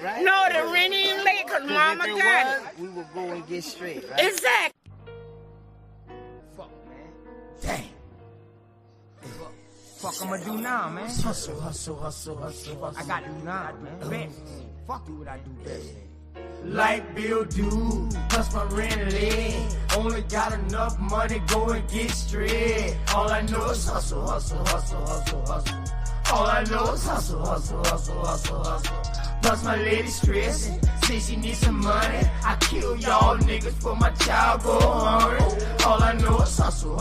right? No, the rent ain't late because Mama got it. We will go and get straight, right? Exactly. Fuck, man. Dang. Fuck I'ma do now, man. Hustle. I gotta do now, man. Best. Fuck you what I do best. Like Bill do, plus my rent late. Only got enough money, go and get straight. All I know is hustle. All I know is hustle. Plus my lady stressing, say she needs some money. I kill y'all niggas for my child go hungry. All I know is hustle.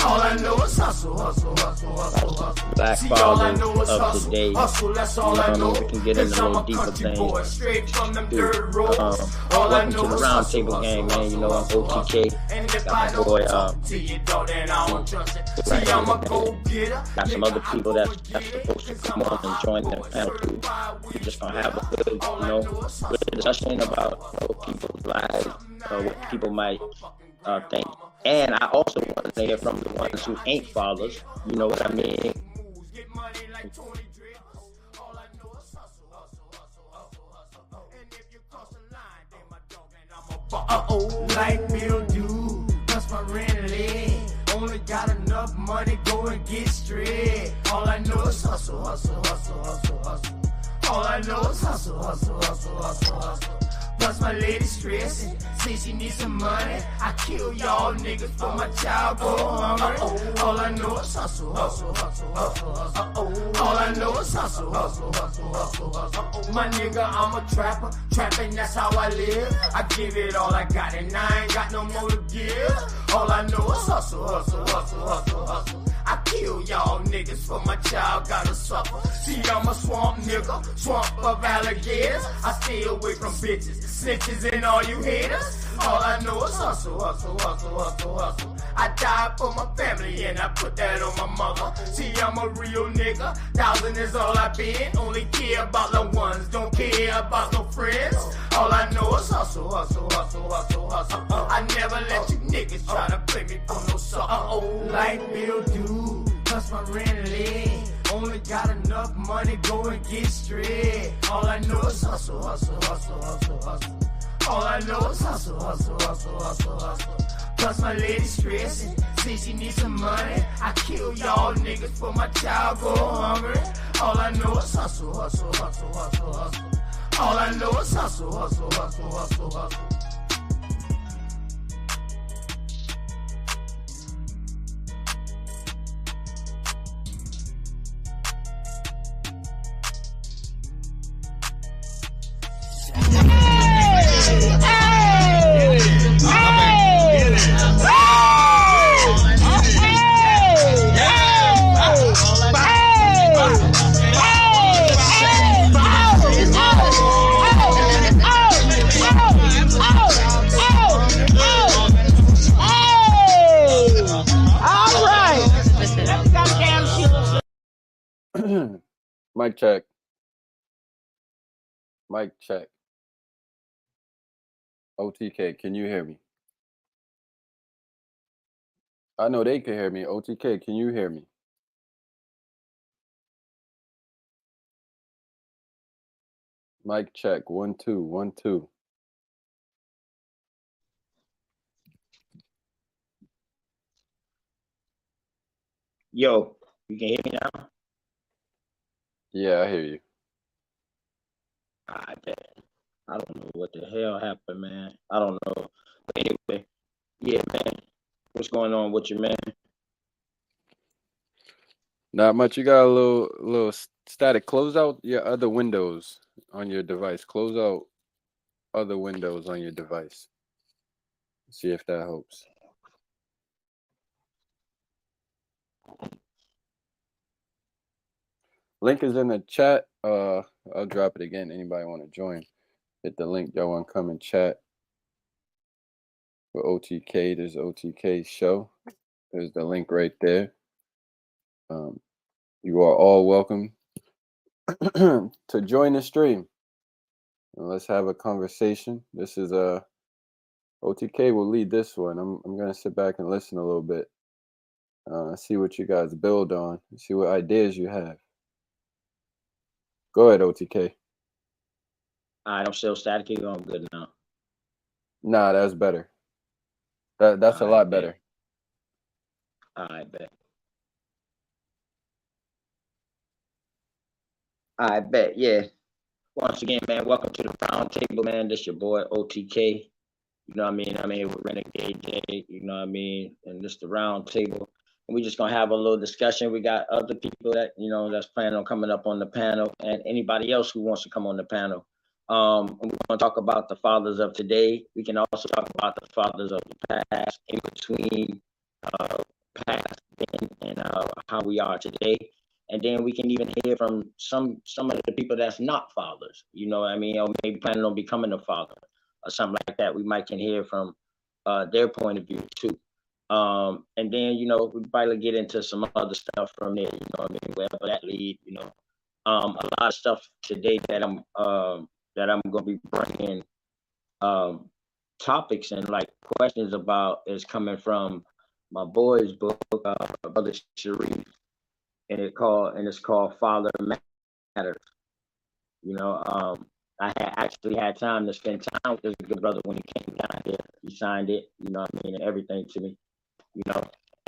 All I know is hustle. Black See, all I know fathers is of today. hustle, that's all I know. We can get into a little deeper things. Straight from them dirt roads. All I Welcome to know the is Round hustle, Table Gang, man. You know I'm OTK. And if I Got my don't boy, talk to you, dog, then I don't trust it. See, I'm a go-getter. got some other people that's supposed to come on and join the panel too. We're just gonna have a good, good discussion about people's lives, what people might think. And I also want to hear from the ones who ain't fathers. You know what I mean? Like Bill do, plus my rent late. Only got enough money, go and get straight. All I know is hustle. All I know is hustle. Plus my lady stressing, say she needs some money. I kill y'all niggas for my child go hungry. All I know is hustle. All I know is hustle. My nigga, I'm a trapper, trapping, that's how I live. I give it all I got and I ain't got no more to give. All I know is hustle. I kill y'all niggas for my child gotta suffer. See, I'm a swamp nigga, swamp of alligators. I stay away from bitches, snitches and all you haters. All I know is hustle. I died for my family and I put that on my mother. See, I'm a real nigga, 1,000 is all I been. Only care about the ones, don't care about no friends. All I know is hustle. I never let you niggas try to play me for no sucker. Like Bill do, plus my rent late. Only got enough money, go and get straight. All I know is hustle. All I know is hustle. Plus my lady stressing, say she needs some money. I kill y'all niggas for my child go hungry. All I know is hustle. All I know is hustle. Mic check. Mic check. OTK, can you hear me? I know they can hear me. OTK, can you hear me? Mic check. 1 2 1 2. Yo, you can hear me now? Yeah, I hear you. I don't know what the hell happened, man. I don't know. But anyway, yeah, man. What's going on with you, man? Not much. You got a little static. Close out your other windows on your device. Close out other windows on your device. See if that helps. Link is in the chat. I'll drop it again. Anybody want to join? Hit the link. Y'all want to come and chat with OTK. There's OTK show. There's the link right there. You are all welcome to join the stream. And let's have a conversation. This is OTK will lead this one. I'm gonna sit back and listen a little bit. See what you guys build on. See what ideas you have. Go ahead, OTK. I don't still staticky. I'm good now. Nah, that's better. That's a lot better. I bet. I bet. Yeah. Once again, man, welcome to the round table, man. This your boy OTK. You know what I mean? With Renegade J, you know what I mean? And this the round table. And we're just gonna have a little discussion. We got other people that, you know, that's planning on coming up on the panel, and anybody else who wants to come on the panel. We're gonna talk about the fathers of today. We can also talk about the fathers of the past, in between past and how we are today. And then we can even hear from some of the people that's not fathers, you know what I mean, or maybe planning on becoming a father or something like that. We might can hear from their point of view too. And then, you know, we probably get into some other stuff from there, you know what I mean, wherever that lead, you know. A lot of stuff today that I'm gonna be bringing topics and like questions about is coming from my boy's book, Brother Sharif, and it's called Father Matters. You know, I had actually had time to spend time with this good brother when he came down here. He signed it, you know what I mean, and everything to me, you know.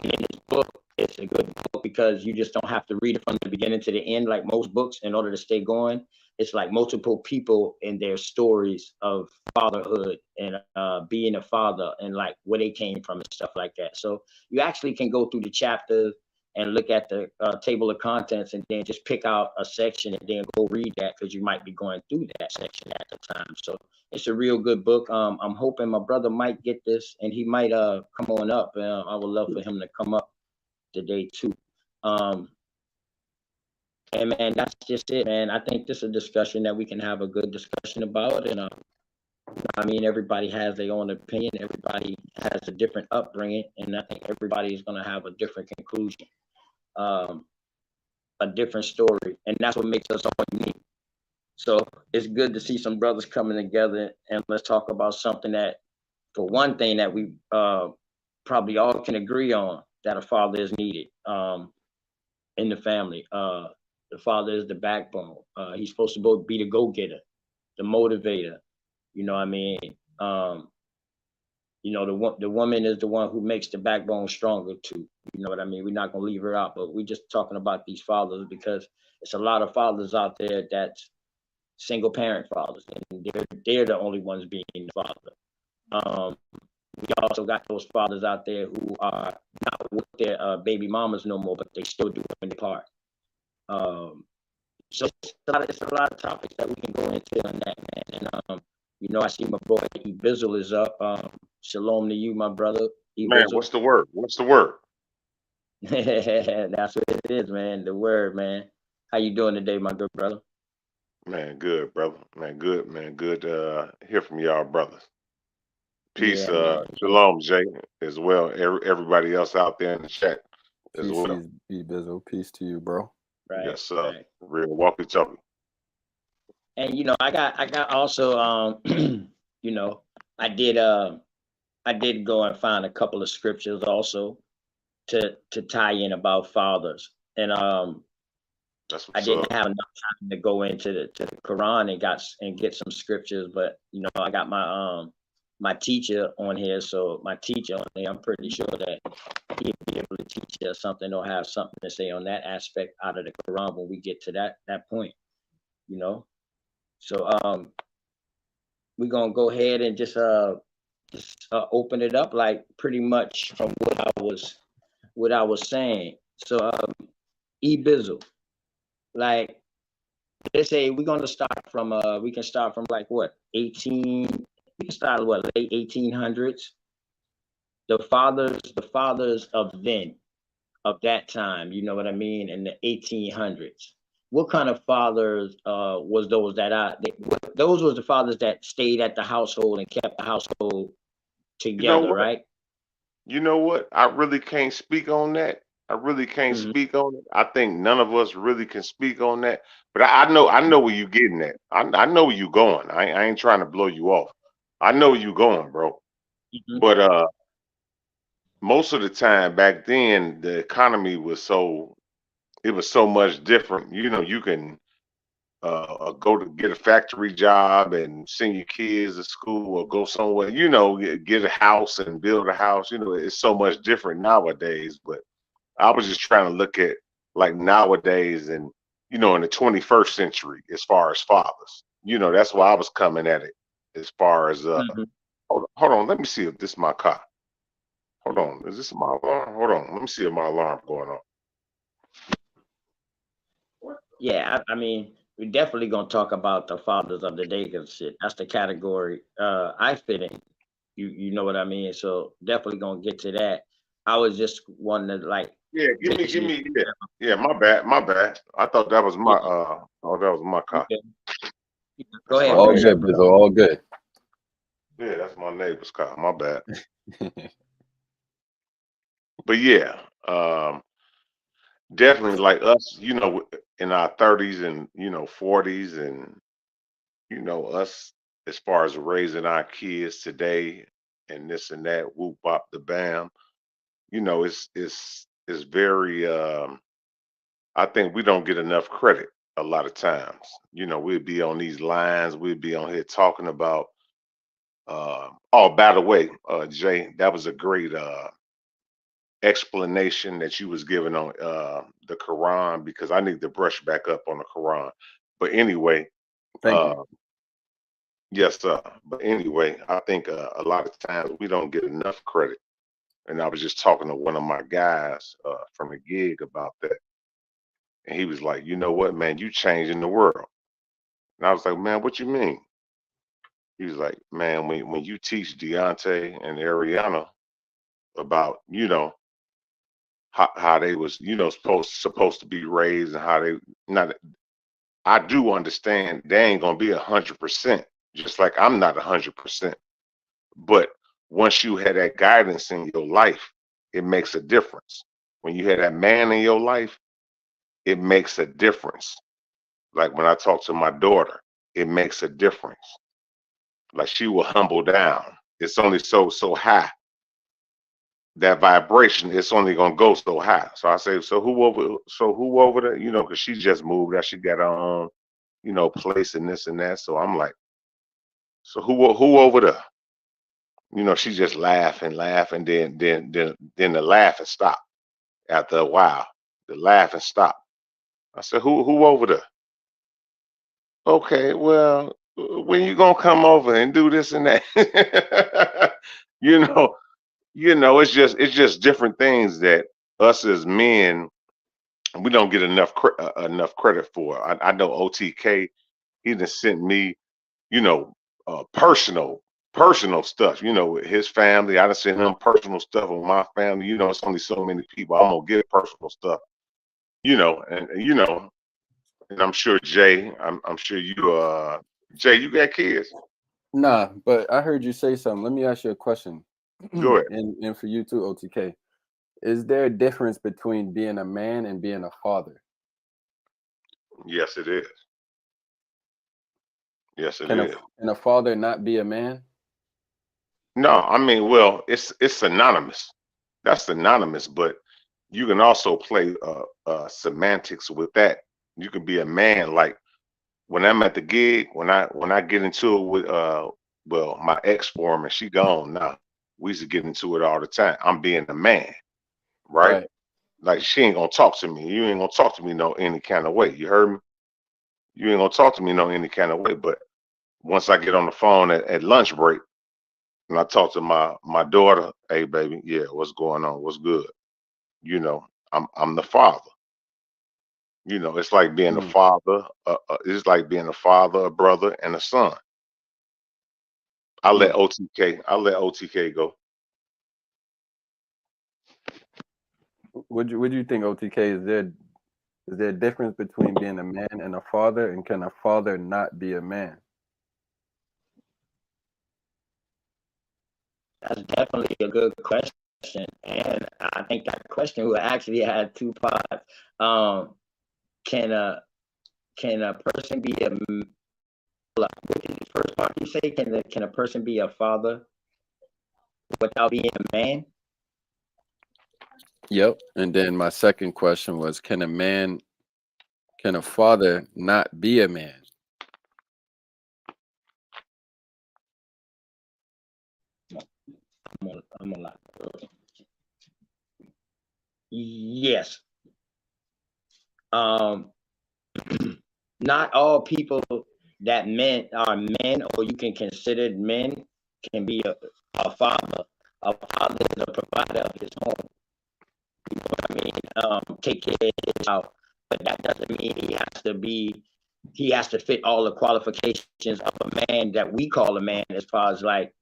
And in this book, it's a good book because you just don't have to read it from the beginning to the end like most books in order to stay going. It's like multiple people in their stories of fatherhood and being a father and like where they came from and stuff like that. So you actually can go through the chapters and look at the table of contents and then just pick out a section and then go read that because you might be going through that section at the time. So it's a real good book. I'm hoping my brother might get this and he might come on up. I would love for him to come up today too. And man, that's just it, man. I think this is a discussion that we can have a good discussion about. And I mean, everybody has their own opinion. Everybody has a different upbringing, and I think everybody is going to have a different conclusion, a different story, and that's what makes us all unique. So it's good to see some brothers coming together, and let's talk about something that, for one thing, that we probably all can agree on, that a father is needed in the family. The father is the backbone. He's supposed to be the go-getter, the motivator. You know what I mean? You know, the woman is the one who makes the backbone stronger too. You know what I mean? We're not gonna leave her out, but we're just talking about these fathers because it's a lot of fathers out there that's single parent fathers, and they're the only ones being the father. We also got those fathers out there who are not with their baby mamas no more, but they still do their part. So it's a lot of topics that we can go into on that, man. And you know, I see my boy E Bizzle is up. Shalom to you, my brother. Man, what's the word? What's the word? That's what it is, man. The word, man. How you doing today, my good brother? Man, good, brother. Man, good, man. Good to hear from y'all, brothers. Peace, Yeah, shalom, Jay, as well. Everybody else out there in the chat as well. Peace, Bizzle. Peace to you, bro. Right. Yes, sir. Right. Real walk each other. And you know, I got also you know, I did go and find a couple of scriptures also to tie in about fathers. And I didn't have enough time to go into the Quran and get some scriptures, but you know, I got my teacher on here, so my teacher on here, I'm pretty sure that he'll be able to teach us something or have something to say on that aspect out of the Quran when we get to that point, you know. So we're gonna go ahead and just open it up, like pretty much from what I was saying. So E Bizzle, like let's say we're gonna start from we can start from like what, 18, we can start what, late 1800s. The fathers of then, of that time, you know what I mean, in the 1800s. What kind of fathers was those those was the fathers that stayed at the household and kept the household together, right? You know what? I really can't speak on that. I really can't speak on it. I think none of us really can speak on that. But I know where you're getting at. I know where you're going. I ain't trying to blow you off. I know where you're going, bro. But most of the time back then, the economy was so much different. You know, you can go to get a factory job and send your kids to school or go somewhere, get a house and build a house. It's so much different nowadays. But I was just trying to look at like nowadays and, in the 21st century as far as fathers. That's why I was coming at it as far as, hold on, let me see if this is my car. Hold on, is this my alarm? Hold on, let me see if my alarm going on. Yeah, I mean, we're definitely gonna talk about the fathers of the day because shit, that's the category I fit in. You know what I mean? So definitely gonna get to that. I was just wanting to like Yeah, give get you. me, yeah, my bad. I thought that was my, Yeah, that was my car. okay. Go That's ahead, my All finish neighbor. good, up. Blizzo. All good. Yeah, that's my neighbor's car. My bad. But yeah, definitely like us, in our 30s and 40s, and us as far as raising our kids today and this and that, whoop bop the bam. It's very. I think we don't get enough credit a lot of times. We'd be on these lines, we'd be on here talking about. Oh, by the way, Jay, that was a great explanation that you was giving on the Quran, because I need to brush back up on the Quran. But anyway, Thank uh, you. yes, sir. But anyway, I think a lot of times we don't get enough credit. And I was just talking to one of my guys from the gig about that, and he was like, "You know what, man? You changing the world." And I was like, "Man, what you mean?" He was like, "Man, when you teach Deontay and Ariana about, how they was, supposed to be raised, and how they not. I do understand they ain't gonna be 100%, just like I'm not 100%. But once you had that guidance in your life, it makes a difference. When you had that man in your life, it makes a difference. Like when I talk to my daughter, it makes a difference. Like she will humble down. It's only so high. That vibration, it's only gonna go so high. So I say, so who over there? Because she just moved out, she got her own, place and this and that. So I'm like, so who over there? She just laugh and laugh, and then the laughing stop. After a while, the laughing stop. I said, who over there? Okay, well, when you gonna come over and do this and that? you know, it's just different things that us as men, we don't get enough credit for. I know OTK, he done sent me, you know, personal stuff, with his family. I done sent him personal stuff with my family. It's only so many people I'm gonna give personal stuff, and I'm sure Jay, I'm sure you Jay, you got kids? Nah, but I heard you say something. Let me ask you a question. Go ahead. And for you too, OTK. Is there a difference between being a man and being a father? Yes, it is. Yes, it Can is. a father not be a man? No, I mean, well, it's synonymous. That's synonymous, but you can also play semantics with that. You can be a man. Like when I'm at the gig, when I get into it with well, my ex foreman, she gone now. We used to get into it all the time. I'm being a man, right? Right. Like she ain't gonna talk to me. You ain't gonna talk to me no any kind of way. You heard me? You ain't gonna talk to me no any kind of way. But once I get on the phone at lunch break, and I talk to my daughter, hey baby, yeah, what's going on? What's good? I'm the father. It's like being a Mm. father. It's like being a father, a brother, and a son. Mm. I'll let OTK go. What do you think, OTK? Is there a difference between being a man and a father, and can a father not be a man? That's definitely a good question, and I think that question will actually have two parts. Um, can a person be a what did the first part you say? Can a person be a father without being a man? Yep. And then my second question was, can a man Can a father not be a man? I'm a lot. Yes. Not all people that men are men, or you can consider men, can be a father. A father is a provider of his home. You know what I mean? Take care of his child, but that doesn't mean he has to fit all the qualifications of a man that we call a man, as far as like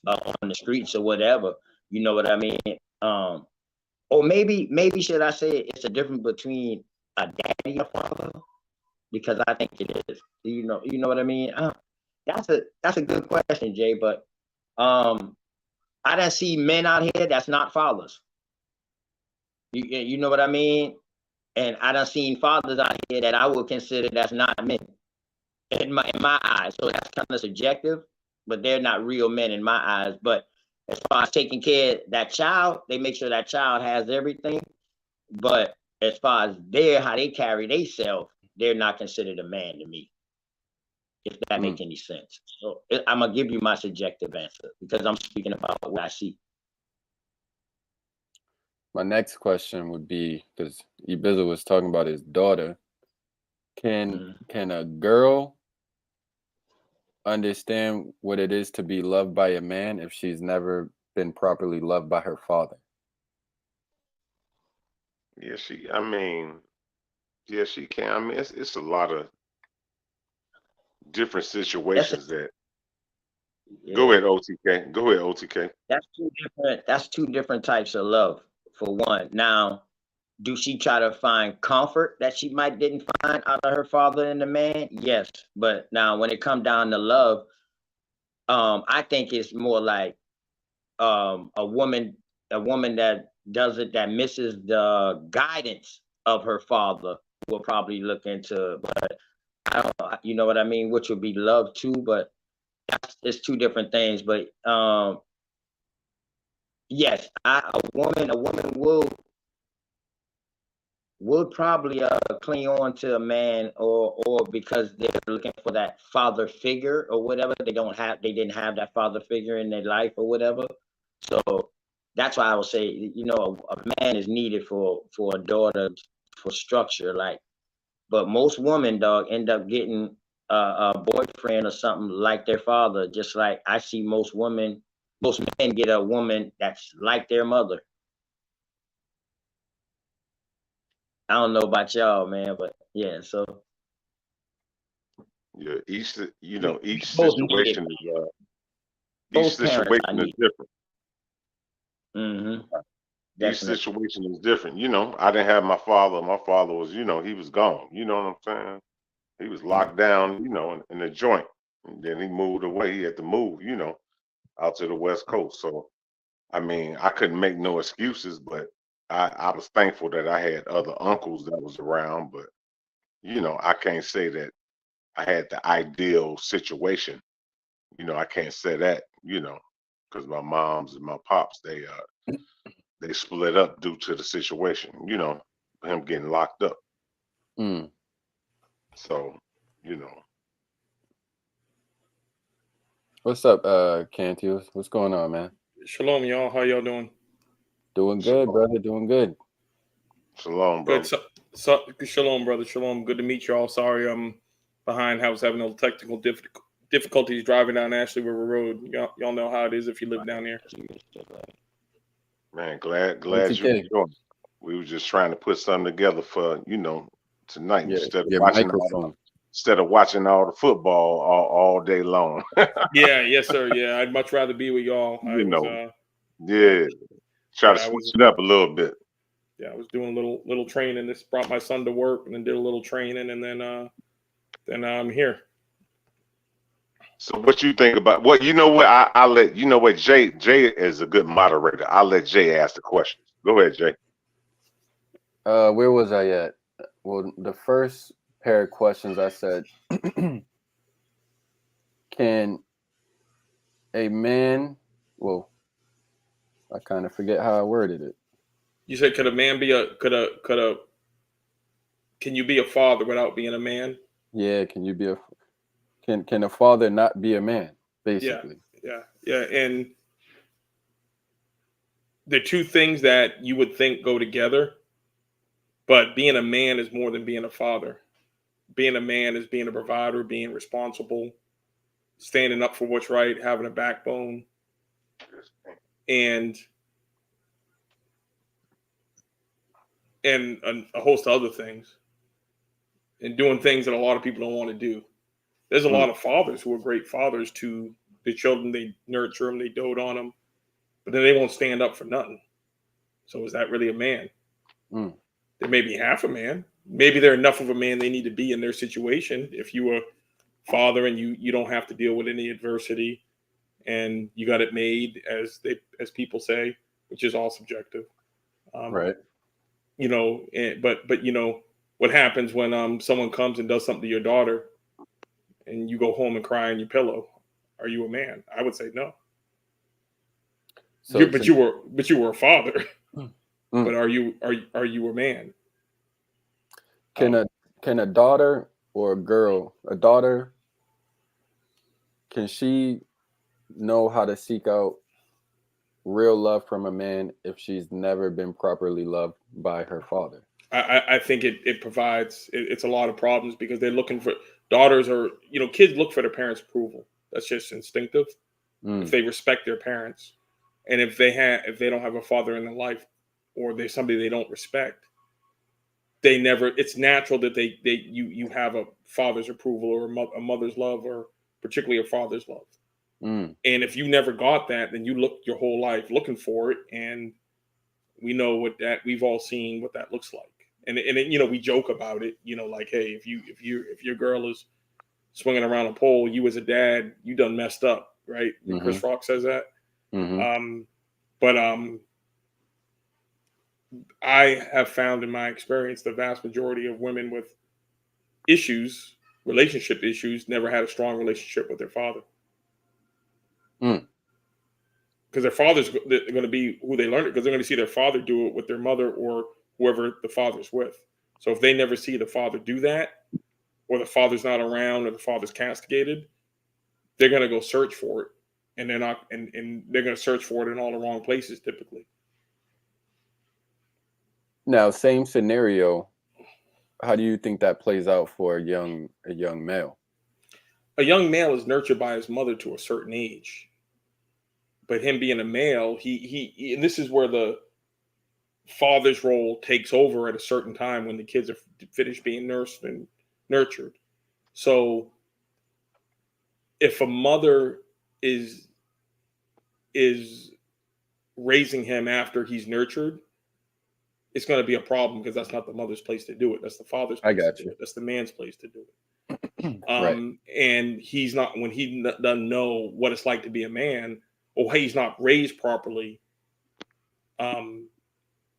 on the streets or whatever. You know what I mean? Or maybe should I say it's a difference between a daddy and a father, because I think it is. You know what I mean? That's a good question, Jay. But I don't see men out here that's not fathers. You know what I mean? And I done seen fathers out here that I would consider that's not men in my eyes. So that's kind of subjective, but they're not real men in my eyes. But as far as taking care of that child, they make sure that child has everything. But as far as how they carry themselves, they're not considered a man to me, if that makes any sense. So I'm gonna give you my subjective answer because I'm speaking about what I see. My next question would be, because Ibiza was talking about his daughter, can a girl understand what it is to be loved by a man if she's never been properly loved by her father? Yeah, she can. I mean, it's a lot of different situations that. Yeah. Go ahead, OTK. Go ahead, OTK. That's two different types of love, for one. Now, do she try to find comfort that she might didn't find out of her father and the man? Yes. But now when it comes down to love, I think it's more like a woman that does it, that misses the guidance of her father, will probably look into. But I don't know, you know what I mean, which would be love too, but it's two different things. But yes, a woman will probably cling on to a man, or because they're looking for that father figure or whatever. They didn't have that father figure in their life or whatever. So that's why I would say, you know, a man is needed for a daughter, for structure. Like, but most women, dog, end up getting a boyfriend or something like their father. Just like I see most men get a woman that's like their mother. I don't know about y'all, man, but yeah. So Yeah, each both situation needed. is Both parents I need. different. Each Definitely. situation is different. You know, I didn't have my father. My father was, he was gone. You know what I'm saying? He was locked down, in the joint. And then he moved away. He had to move, out to the West Coast. So, I mean, I couldn't make no excuses, but I was thankful that I had other uncles that was around. But, I can't say that I had the ideal situation. I can't say that, because my moms and my pops, they split up due to the situation, him getting locked up. So, What's up, Canty? What's going on, man? Shalom, y'all. How y'all doing? Doing good, brother. Doing good. Shalom, brother. Good. Shalom, brother. Shalom. Good to meet y'all. Sorry, I'm behind. I was having a little technical difficulties driving down Ashley River Road. Y'all know how it is if you live down here. Man, glad you joined. We were just trying to put something together for tonight, instead of watching all the football all day long. Yes, sir. Yeah, I'd much rather be with y'all. Try to switch it up a little bit. Yeah, I was doing a little training. This brought my son to work, and then did a little training, and then I'm here. So what you think about what I let Jay is a good moderator. I'll let Jay ask the questions. Go ahead, Jay. Where was I at? Well, the first pair of questions I said, can a man, well, I kind of forget how I worded it. You said, could a man be Can you be a father without being a man? Yeah, can you be a can a father not be a man, basically? Yeah. And the two things that you would think go together, but being a man is more than being a father. Being a man is being a provider, being responsible, standing up for what's right, having a backbone, and a host of other things, and doing things that a lot of people don't want to do. There's a lot of fathers who are great fathers to the children. They nurture them, they dote on them, but then they won't stand up for nothing. So is that really a man? They may be half a man. Maybe they're enough of a man they need to be in their situation. If you were a father and you don't have to deal with any adversity and you got it made, as people say, which is all subjective. Right. You know, but you know what happens when someone comes and does something to your daughter and you go home and cry on your pillow? Are you a man? I would say no. So, but you were a father. But are you a man? Can a daughter or a daughter, can she know how to seek out real love from a man if she's never been properly loved by her father? I think it provides it's a lot of problems because they're looking for daughters or kids look for their parents' approval. That's just instinctive. If they respect their parents, and if they don't have a father in their life, or they're somebody they don't respect, it's natural that you have a father's approval or a mother's love, or particularly a father's love. And if you never got that, then you look your whole life looking for it, and we know we've all seen what that looks like. And we joke about it, like, hey, if your girl is swinging around a pole, you as a dad, you done messed up, right? Chris Rock says that. But I have found in my experience the vast majority of women with relationship issues, never had a strong relationship with their father. Because their father's going to be who they learned it, because they're going to see their father do it with their mother or whoever the father's with. So if they never see the father do that, or the father's not around, or the father's castigated, they're going to go search for it, and they're not, and they're going to search for it in all the wrong places typically. Now, same scenario. How do you think that plays out for a young male? A young male is nurtured by his mother to a certain age, but him being a male, he and this is where the father's role takes over at a certain time when the kids are finished being nursed and nurtured. So if a mother is raising him after he's nurtured, it's going to be a problem, because that's not the mother's place to do it. That's the father's place to do it. That's the man's place to do it. Right. And he's not, when he doesn't know what it's like to be a man, or he's not raised properly,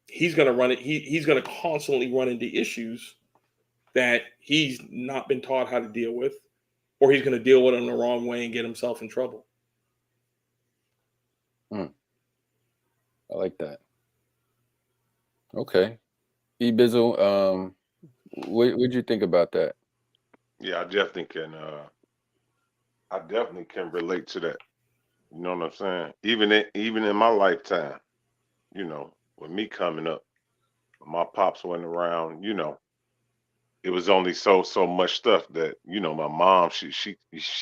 he's going to run it. He's going to constantly run into issues that he's not been taught how to deal with, or he's going to deal with them the wrong way and get himself in trouble. I like that. Okay. Bizzle, what would you think about that? Yeah, I definitely can relate to that. You know what I'm saying? Even in my lifetime, with me coming up, my pops went around, it was only so much stuff that, my mom, she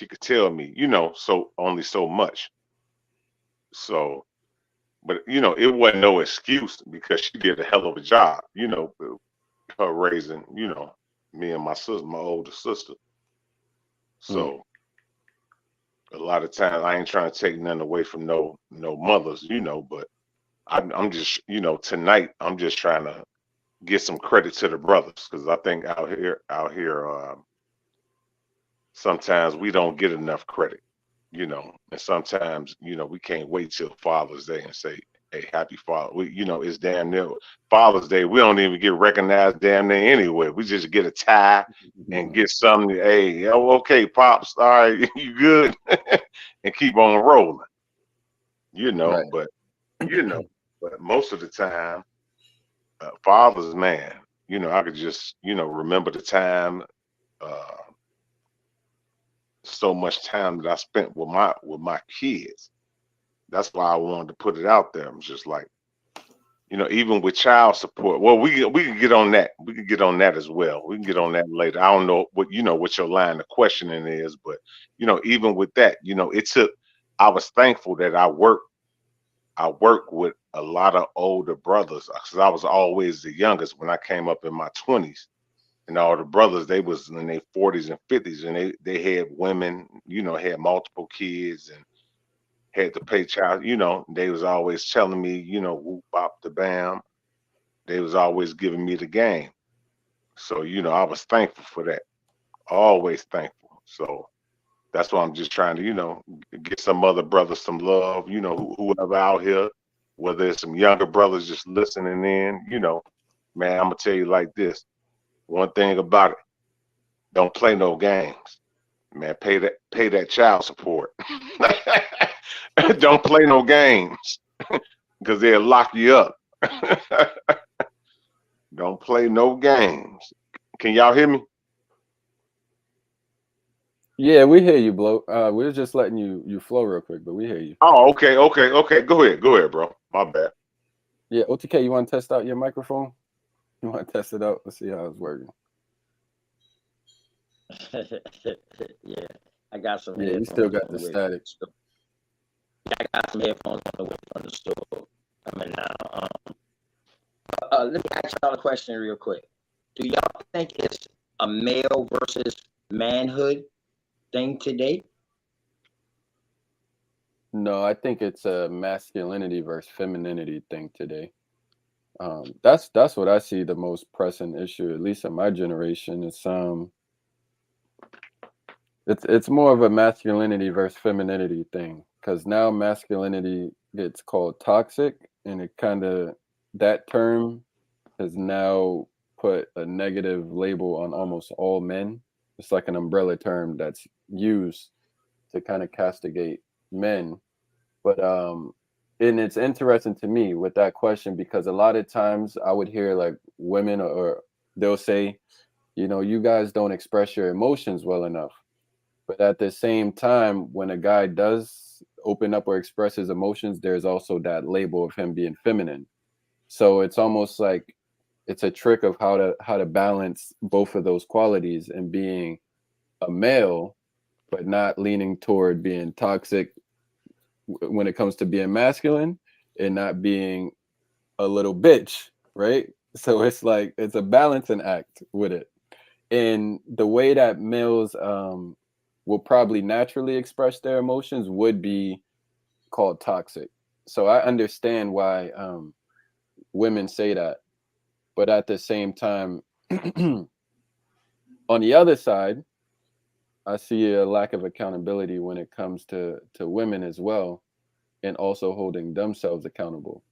could tell me, so only so much. So, but it wasn't no excuse, because she did a hell of a job, her raising, me and my sister, my older sister. So a lot of times I ain't trying to take nothing away from no mothers, but I'm just, tonight I'm just trying to get some credit to the brothers, because I think out here, sometimes we don't get enough credit, and sometimes, we can't wait till Father's Day and say, hey, happy Father. It's damn near Father's Day. We don't even get recognized damn near anyway. We just get a tie and get something. Hey, okay, Pops. All right, you good? And keep on rolling. Right. But most of the time, Father's man, you know, I could just, you know, remember the time, so much time that I spent with my kids. That's why I wanted to put it out there. I'm just like, you know, even with child support. Well, we can get on that. We can get on that as well. We can get on that later. I don't know what, you know, what your line of questioning is, but you know, even with that, you know, I was thankful that I worked with a lot of older brothers, because I was always the youngest when I came up in my 20s. And all the brothers, they was in their 40s and 50s, and they had women, you know, had multiple kids and had to pay child, you know. They was always telling me, you know, whoop bop the bam. They was always giving me the game. So, you know, I was thankful for that. Always thankful. So that's why I'm just trying to, you know, get some other brothers some love, you know, whoever out here, whether it's some younger brothers just listening in, you know, man, I'm gonna tell you like this. One thing about it, don't play no games. Man, pay that child support. Don't play no games, because they'll lock you up. Don't play no games. Can y'all hear me? Yeah, we hear you, Blow. We're just letting you flow real quick, but we hear you. Oh, okay. Go ahead, bro. My bad. Yeah, OTK, you want to test out your microphone? You want to test it out? Let's see how it's working. Yeah, I got some. Yeah, you still got the static. Yeah, I got some headphones on the way from the store. I mean, now, let me ask y'all a question real quick. Do y'all think it's a male versus manhood thing today? No, I think it's a masculinity versus femininity thing today. That's what I see the most pressing issue, at least in my generation. It's more of a masculinity versus femininity thing, because now masculinity gets called toxic, and it kind of, that term has now put a negative label on almost all men. It's like an umbrella term that's used to kind of castigate men. But and it's interesting to me with that question, because a lot of times I would hear like women, or they'll say, you know, you guys don't express your emotions well enough. But at the same time, when a guy does open up or express his emotions, there's also that label of him being feminine. So it's almost like it's a trick of how to balance both of those qualities, and being a male, but not leaning toward being toxic when it comes to being masculine, and not being a little bitch, right? So it's like, it's a balancing act with it. And the way that males will probably naturally express their emotions would be called toxic. So I understand why women say that. But at the same time, on the other side, I see a lack of accountability when it comes to women as well, and also holding themselves accountable.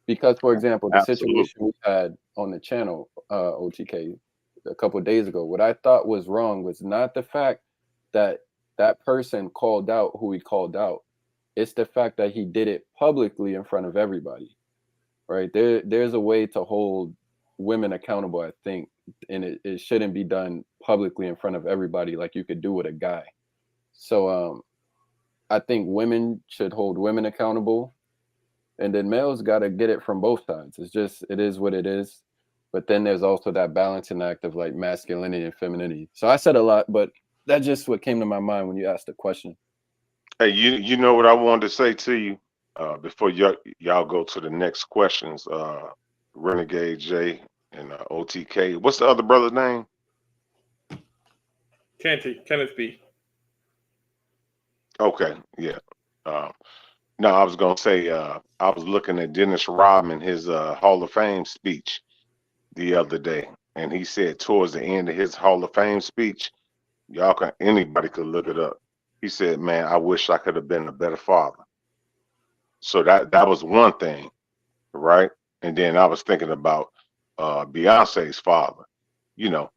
Because, for example, the situation we had on the channel, OTK, a couple of days ago, what I thought was wrong was not the fact that that person called out who he called out. It's the fact that he did it publicly in front of everybody, right? There's a way to hold women accountable, I think, and it shouldn't be done publicly in front of everybody like you could do with a guy. So I think women should hold women accountable, and then males got to get it from both sides. It is what it is. But then there's also that balancing act of like masculinity and femininity. So I said a lot, but that's just what came to my mind when you asked the question. Hey, you know what I wanted to say to you before y'all go to the next questions, Renegade J and OTK. What's the other brother's name? Kenneth B. Okay, yeah. No, I was gonna say I was looking at Dennis Rodman, his Hall of Fame speech the other day, and he said towards the end of his Hall of Fame speech, anybody could look it up. He said, "Man, I wish I could have been a better father." So that was one thing, right? And then I was thinking about Beyonce's father. You know,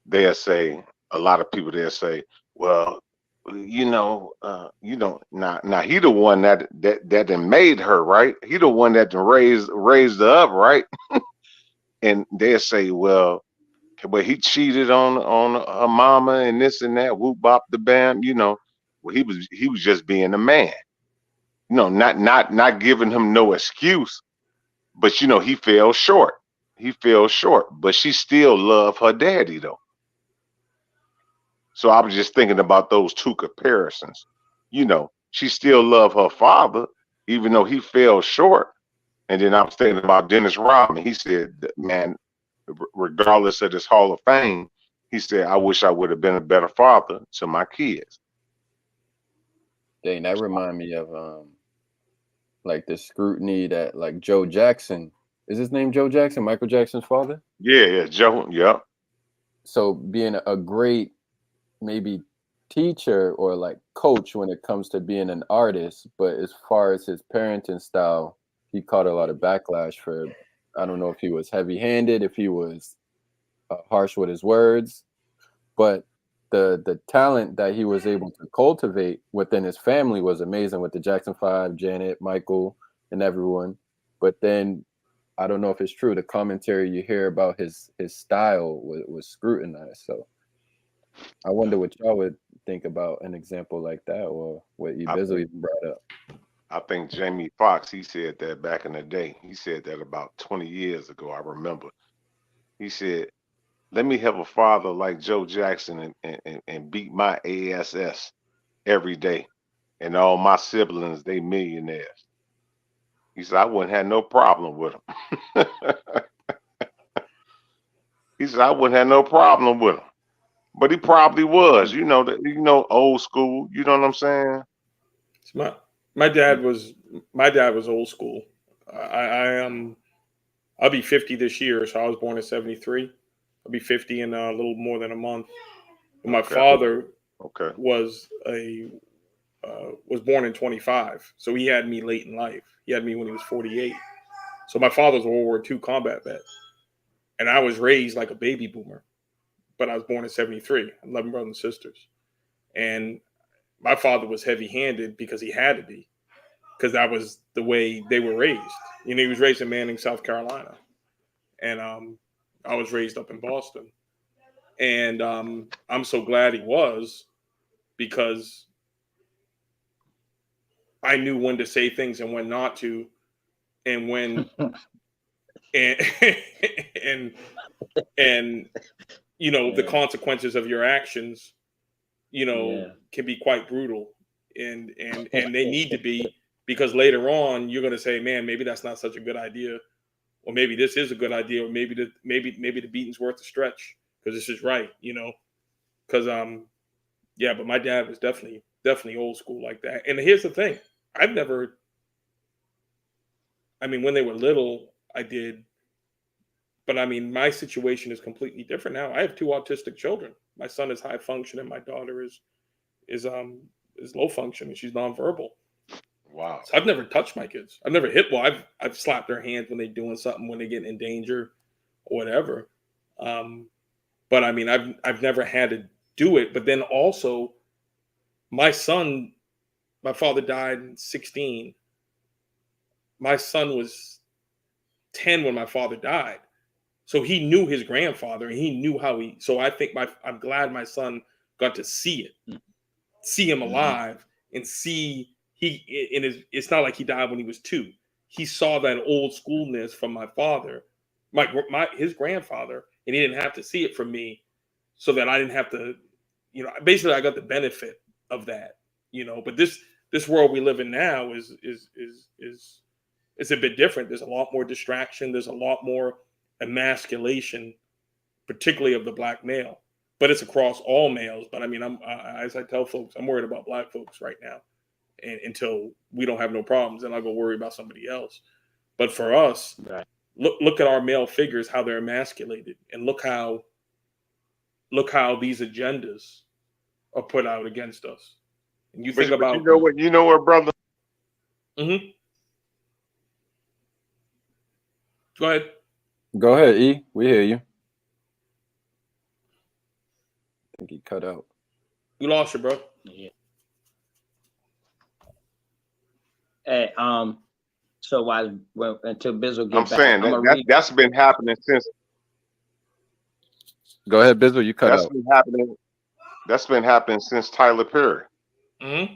they'll say, a lot of people they'll say, well, now he the one that done made her, right? He the one that done raised her up, right? And they'll say, well, but he cheated on her mama and this and that, whoop bop the bam, you know. Well, he was just being a man, you know, not giving him no excuse, but you know, he fell short. He fell short, but she still loved her daddy though. So I was just thinking about those two comparisons. You know, she still loved her father, even though he fell short. And then I was thinking about Dennis Rodman. He said, man, regardless of this Hall of Fame, he said, I wish I would have been a better father to my kids. Dang, that remind me of like the scrutiny that like Joe Jackson, is his name Joe Jackson, Michael Jackson's father? Yeah, Joe, yeah. So being a great maybe teacher or like coach when it comes to being an artist, but as far as his parenting style, he caught a lot of backlash for, I don't know if he was heavy-handed, if he was harsh with his words, but the talent that he was able to cultivate within his family was amazing with the Jackson 5, Janet, Michael, and everyone. But then I don't know if it's true, the commentary you hear about his style was scrutinized. So I wonder what y'all would think about an example like that, or what Ibizo even brought up. I think Jamie Foxx, he said that back in the day. He said that about 20 years ago, I remember. He said, let me have a father like Joe Jackson and beat my ASS every day. And all my siblings, they millionaires. He said, I wouldn't have no problem with him. He said, I wouldn't have no problem with him. But he probably was, you know, old school. You know what I'm saying? My dad was old school. I'll be 50 this year, so I was born in 73. I'll be 50 in a little more than a month. And my father was born in 25, so he had me late in life. He had me when he was 48. So my father's a World War II combat vet, and I was raised like a baby boomer. But I was born in 73, 11 brothers and sisters. And my father was heavy-handed because he had to be, because that was the way they were raised. You know, he was raised in Manning, South Carolina. And I was raised up in Boston. And I'm so glad he was, because I knew when to say things and when not to, and when and you know, the consequences of your actions, you know, can be quite brutal, and they need to be, because later on you're going to say, man, maybe that's not such a good idea, or maybe this is a good idea, or maybe the beating's worth the stretch because this is right, you know, because but my dad was definitely old school like that. And here's the thing, when they were little, I did. But I mean, my situation is completely different now. I have 2 autistic children. My son is high function, and my daughter is low function, and she's nonverbal. Wow. So I've never touched my kids. I've never hit. Well, I've slapped their hands when they're doing something, when they get in danger, or whatever. But I mean, I've never had to do it. But then also, my father died in 16. My son was 10 when my father died. So he knew his grandfather, and he knew how so I think I'm glad my son got to see him alive, and see it's not like he died when he was 2. He saw that old schoolness from my father, his grandfather, and he didn't have to see it from me, so that I didn't have to, you know, basically I got the benefit of that, you know. But this world we live in now is a bit different. There's a lot more distraction. There's a lot more emasculation, particularly of the black male, but it's across all males. But I mean, as I tell folks, I'm worried about black folks right now, and until we don't have no problems, then I'll go worry about somebody else. But for us, look at our male figures, how they're emasculated, and look how these agendas are put out against us. And you think about, you know what, brother. Mm-hmm. Go ahead. Go ahead, E. We hear you. I think he cut out. You lost you, bro. Yeah. Hey, so until Bizzle get back, I'm saying that's been happening since. Go ahead, Bizzle. You cut That's out. been happening. That's been happening since Tyler Perry. Mm-hmm.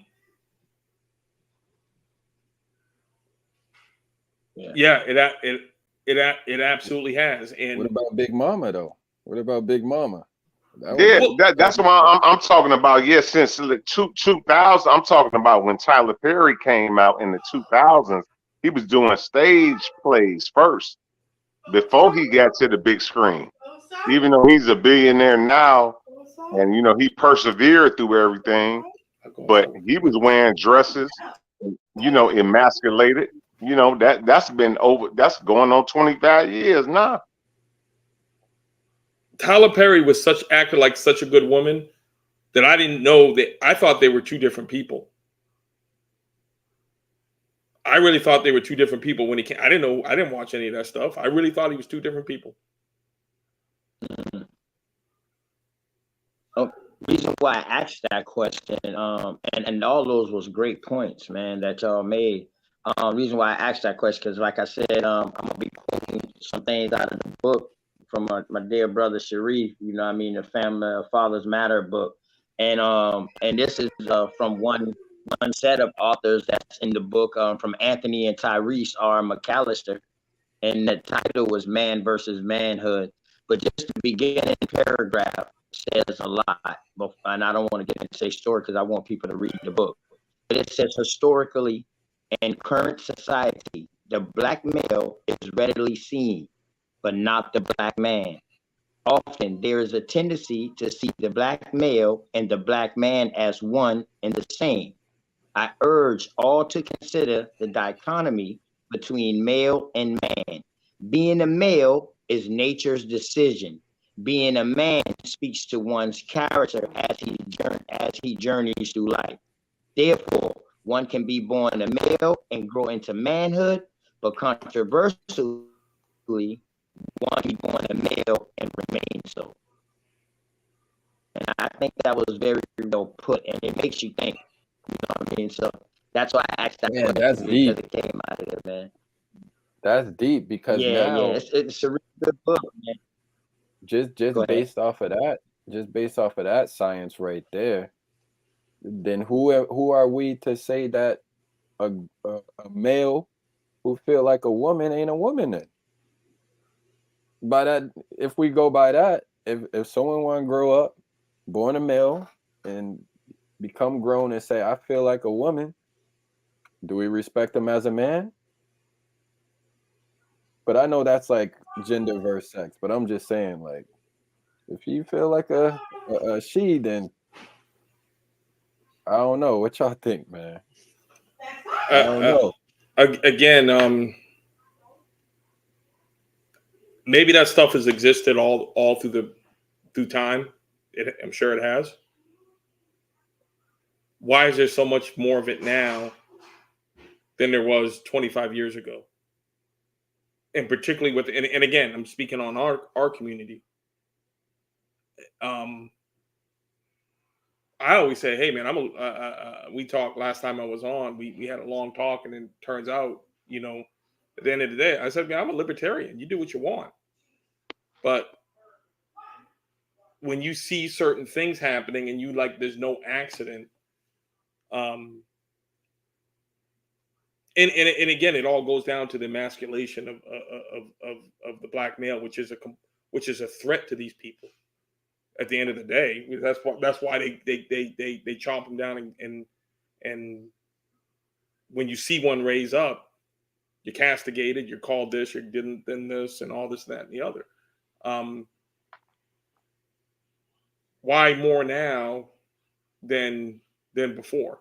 Yeah. It absolutely has. And What about Big Mama though? What about Big Mama? Yeah, that's why I'm talking about. Yeah, since the 2000, I'm talking about when Tyler Perry came out in the 2000s. He was doing stage plays first before he got to the big screen. Even though he's a billionaire now, and he persevered through everything, but he was wearing dresses, emasculated. That's been over. That's going on 25 years now. Tyler Perry was acted like such a good woman that I didn't know that. I thought they were two different people. I really thought they were two different people when he came. I didn't know. I didn't watch any of that stuff. I really thought he was two different people. Reason why I asked that question, and all those was great points, man, that y'all made. Reason why I asked that question, because like I said, I'm gonna be quoting some things out of the book from my dear brother Sharif, the Family Fathers Matter book, and this is from one set of authors that's in the book, from Anthony and Tyrese R. McAllister, and the title was Man versus Manhood. But just the beginning paragraph says a lot, and I don't want to get into a story because I want people to read the book. But it says, historically, in current society, the black male is readily seen, but not the black man. Often there is a tendency to see the black male and the black man as one and the same. I urge all to consider the dichotomy between male and man. Being a male is nature's decision. Being a man speaks to one's character as he journeys through life. Therefore, one can be born a male and grow into manhood, but controversially, one can be born a male and remain so. And I think that was very well put, and it makes you think. You know what I mean? So that's why I asked that question. That's deep. Because it came out of it, man. That's deep because now it's a really good book, man. Just based off of that science right there, then who are we to say that a male who feel like a woman ain't a woman then? By that, if we go by that, if someone want to grow up, born a male, and become grown and say, I feel like a woman, do we respect them as a man? But I know that's like gender versus sex, but I'm just saying, like, if you feel like a she, then I don't know. What y'all think, man? I don't know. Again, maybe that stuff has existed all through time. I'm sure it has. Why is there so much more of it now than there was 25 years ago? And particularly and again, I'm speaking on our community. I always say, hey man, we talked last time I was on, we had a long talk, and then turns out, at the end of the day, I said, man, I'm a libertarian. You do what you want. But when you see certain things happening and there's no accident, and again, it all goes down to the emasculation of the black male, which is a threat to these people. At the end of the day, that's why they chomp them down, and when you see one raise up, you're castigated, you're called this, you're then this, and all this, that, and the other. Why more now than before?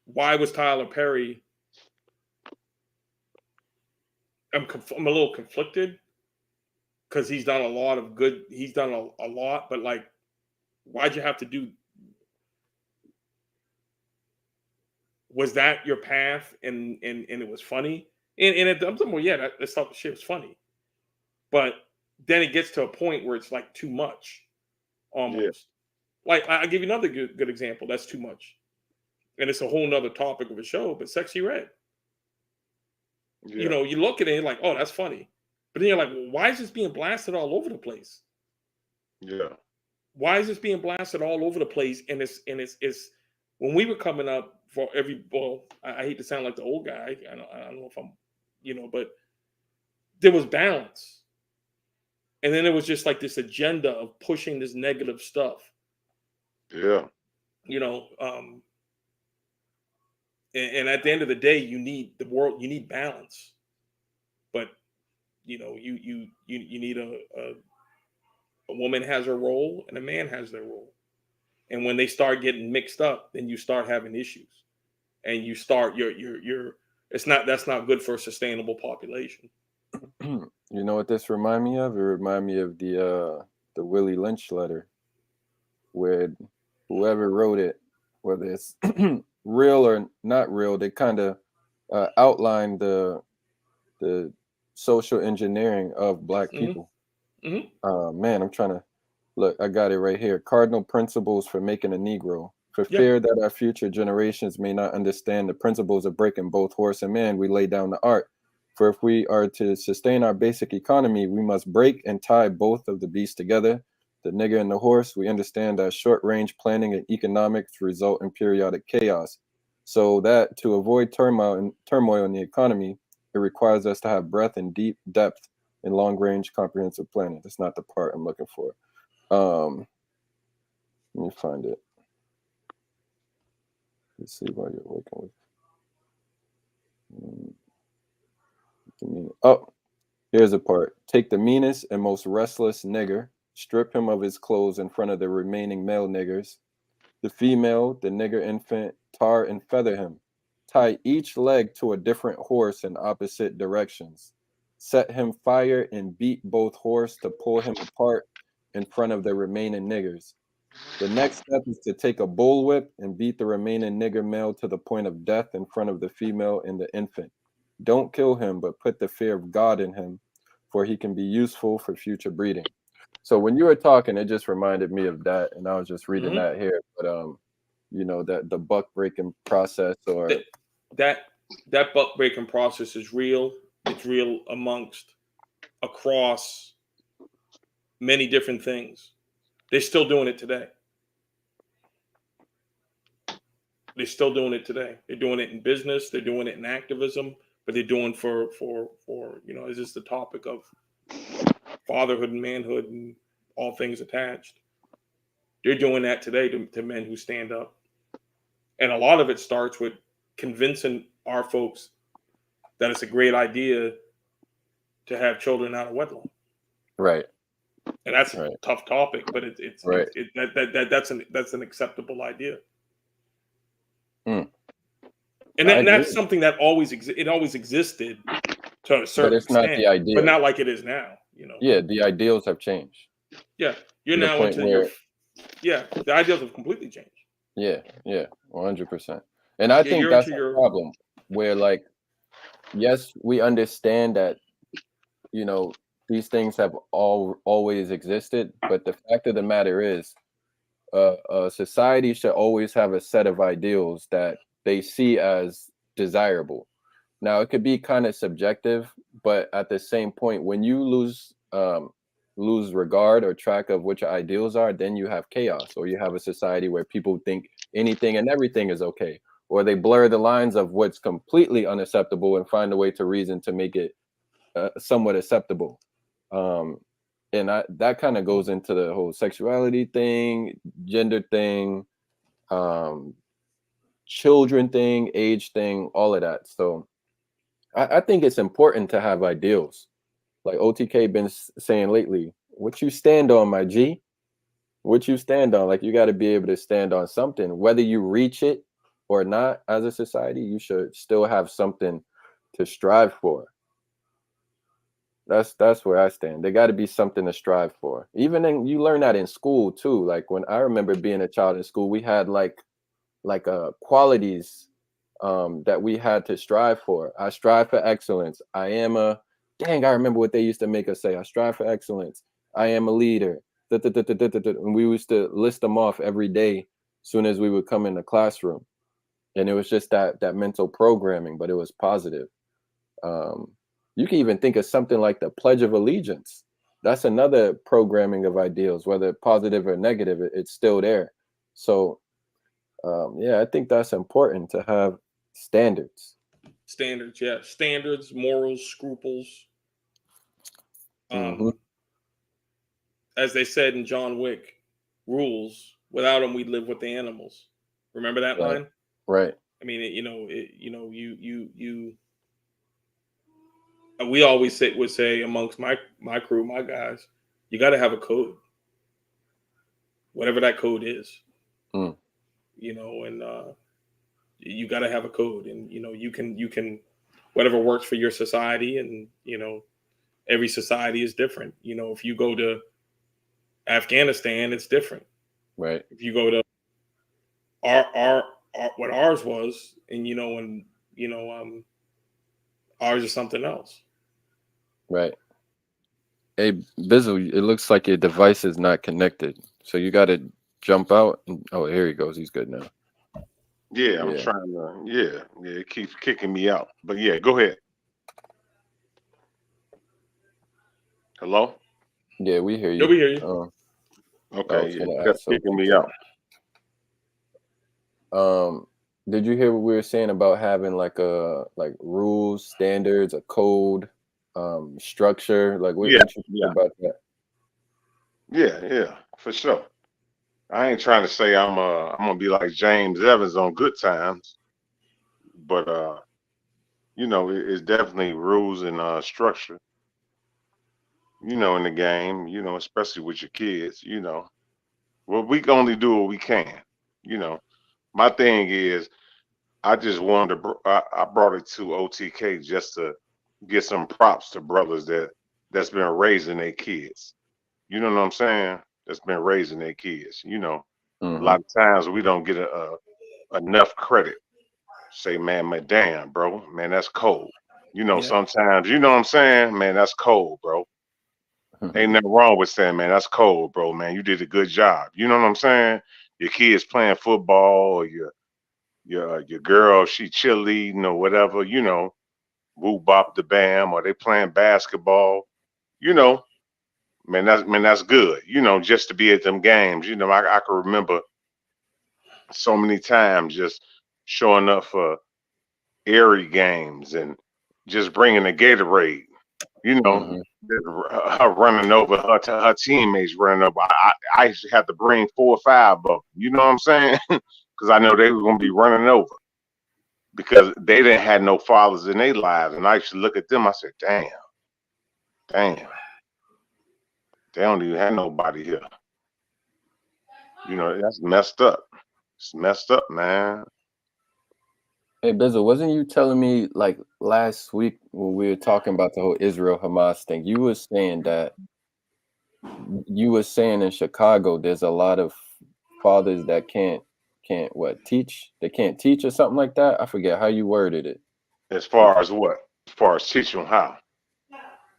Why was Tyler Perry? I'm a little conflicted because he's done a lot of good. He's done a lot, but like, why'd you have to do? Was that your path? And it was funny. And I'm thinking, well, yeah, that stuff, shit was funny. But then it gets to a point where it's like too much, almost. Yeah. Like, I'll give you another good example. That's too much. And it's a whole nother topic of a show, but Sexy Red. Yeah. You look at it and you're like, oh, that's funny. But then you're like, well, why is this being blasted all over the place? Yeah. Why is this being blasted all over the place? And it's when we were coming up for I hate to sound like the old guy. I don't know if I'm, but there was balance. And then it was just like this agenda of pushing this negative stuff. Yeah. And at the end of the day, you need balance. But you need a woman has her role and a man has their role. And when they start getting mixed up, then you start having issues. And you start that's not good for a sustainable population. You know what this remind me of? It remind me of the Willie Lynch letter, where whoever wrote it, whether it's real or not real, they kind of outlined the social engineering of Black people. Mm-hmm. Man, I'm trying to look. I got it right here. Cardinal principles for making a Negro. For fear that our future generations may not understand the principles of breaking both horse and man, we lay down the art. For if we are to sustain our basic economy, we must break and tie both of the beasts together, the nigger and the horse. We understand that short-range planning and economics result in periodic chaos. So that to avoid turmoil in the economy, it requires us to have breadth and deep depth in long-range comprehensive planning. That's not the part I'm looking for. Let me find it. Let's see what you're working with. Oh, here's a part. Take the meanest and most restless nigger, strip him of his clothes in front of the remaining male niggers. The female, the nigger infant, tar and feather him. Tie each leg to a different horse in opposite directions. Set him fire and beat both horses to pull him apart in front of the remaining niggers. The next step is to take a bullwhip and beat the remaining nigger male to the point of death in front of the female and the infant. Don't kill him, but put the fear of God in him, for he can be useful for future breeding. So when you were talking, it just reminded me of that, and I was just reading that here. But that the buck breaking process, or that buck breaking process is real. It's real across many different things. They're still doing it today. They're still doing it today. They're doing it in business. They're doing it in activism. But they're doing for is this the topic of fatherhood and manhood and all things attached? They're doing that today to men who stand up. And a lot of it starts with convincing our folks that it's a great idea to have children out of wedlock. Right. And that's a tough topic, but it's right. That's an acceptable idea. And that's something that always existed to a certain extent, not the ideal. But not like it is now. Yeah, the ideals have changed. Yeah, you're now into the ideals have completely changed. Yeah, 100%. And I think that's a problem where, like, yes, we understand that, these things have always existed, but the fact of the matter is, society should always have a set of ideals that they see as desirable. Now, it could be kind of subjective, but at the same point, when you lose regard or track of what your ideals are, then you have chaos, or you have a society where people think anything and everything is okay, or they blur the lines of what's completely unacceptable and find a way to reason to make it somewhat acceptable. And that kind of goes into the whole sexuality thing, gender thing, children thing, age thing, all of that. So I think it's important to have ideals. Like OTK been saying lately, what you stand on, my G, what you stand on. Like, you got to be able to stand on something, whether you reach it or not. As a society, you should still have something to strive for. That's where I stand. There got to be something to strive for. Even you learn that in school too. Like, when I remember being a child in school, we had like qualities that we had to strive for. I strive for excellence. I remember what they used to make us say. I strive for excellence. I am a leader. And we used to list them off every day as soon as we would come in the classroom. And it was just that mental programming, but it was positive. You can even think of something like the Pledge of Allegiance. that's another programming of ideals, whether positive or negative, it's still there. So yeah, I think that's important to have standards. Standards, yeah. Standards, morals, scruples. As they said in John Wick, rules. Without them, we'd live with the animals. Remember that line? Right. I mean, we always would say amongst my crew, my guys, you got to have a code, whatever that code is. And you got to have a code, and you can whatever works for your society, and every society is different. If you go to Afghanistan, it's different. Right. If you go to our what ours was, and ours is something else. Right. Hey, Bizzle, it looks like your device is not connected, so you got to jump out. Oh, here he goes. He's good now. Yeah, I'm trying to. Yeah, it keeps kicking me out. But yeah, go ahead. Hello? Yeah, we hear you. Yeah, we hear you. Okay, that's kicking me out. Did you hear what we were saying about having like rules, standards, a code, structure? Like what you think about that? Yeah, for sure. I ain't trying to say I'm gonna be like James Evans on Good Times, but it's definitely rules and structure. In the game, especially with your kids, well, we can only do what we can. My thing is, I just wanted to, I brought it to OTK just to get some props to brothers that's been raising their kids. You know what I'm saying? That's been raising their kids. A lot of times we don't get enough credit. Say, man, damn, bro, man, that's cold. Sometimes, you know what I'm saying? Man, that's cold, bro. Ain't nothing wrong with saying, man, that's cold, bro, man. You did a good job. You know what I'm saying? Your kids playing football, or your girl, she cheerleading or whatever, woo bop the bam, or they playing basketball, man, that's good. Just to be at them games. I can remember so many times just showing up for Erie games and just bringing a Gatorade. Her running over her teammates running over. I used to have to bring 4 or 5 of them. You know what I'm saying? Because I know they were going to be running over because they didn't have no fathers in their lives. And I used to look at them. I said, damn, they don't even have nobody here. That's messed up. It's messed up, man. Hey, Bizzle, wasn't you telling me like last week when we were talking about the whole Israel Hamas thing? You were saying that in Chicago there's a lot of fathers that can't teach? They can't teach or something like that. I forget how you worded it. As far as what? As far as teaching how?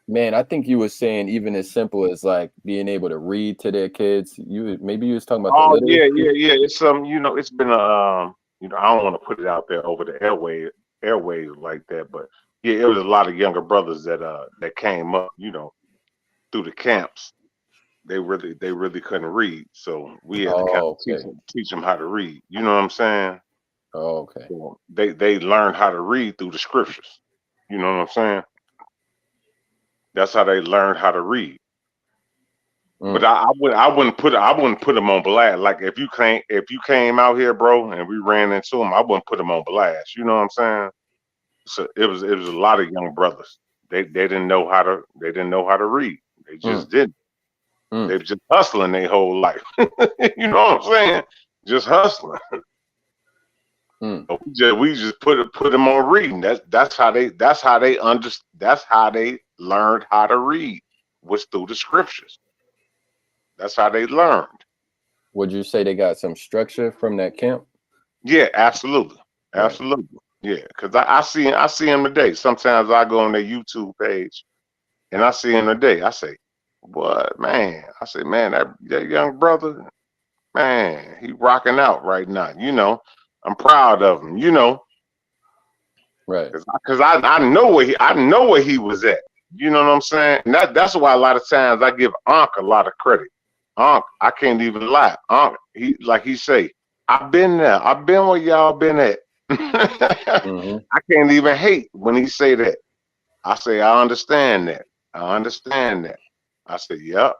Man, I think you were saying even as simple as like being able to read to their kids. Maybe you was talking about. Oh yeah. It's it's been a I don't want to put it out there over the airways like that, but yeah, it was a lot of younger brothers that came up, through the camps. They really couldn't read, so we had to kind of teach them how to read. You know what I'm saying? Oh, okay. So they learned how to read through the scriptures. You know what I'm saying? That's how they learned how to read. But I wouldn't put them on blast. Like if you came out here, bro, and we ran into them, I wouldn't put them on blast. You know what I'm saying? So it was a lot of young brothers. They didn't know how to read. They just didn't. They were just hustling their whole life. You know what I'm saying? Just hustling. We just put them on reading. That's how they learned how to read, was through the scriptures. That's how they learned. Would you say they got some structure from that camp? Yeah, absolutely. Yeah, because I see them today. Sometimes I go on their YouTube page and I see him today. I say, what, man? I say, man, that young brother, man, he rocking out right now. I'm proud of him, Right. Because I know where he was at. You know what I'm saying? And that's why a lot of times I give Ankh a lot of credit. Ankh, I can't even lie. Ankh, he say, I've been there. I've been where y'all been at. I can't even hate when he say that. I say, I understand that. I understand that. I say, yep.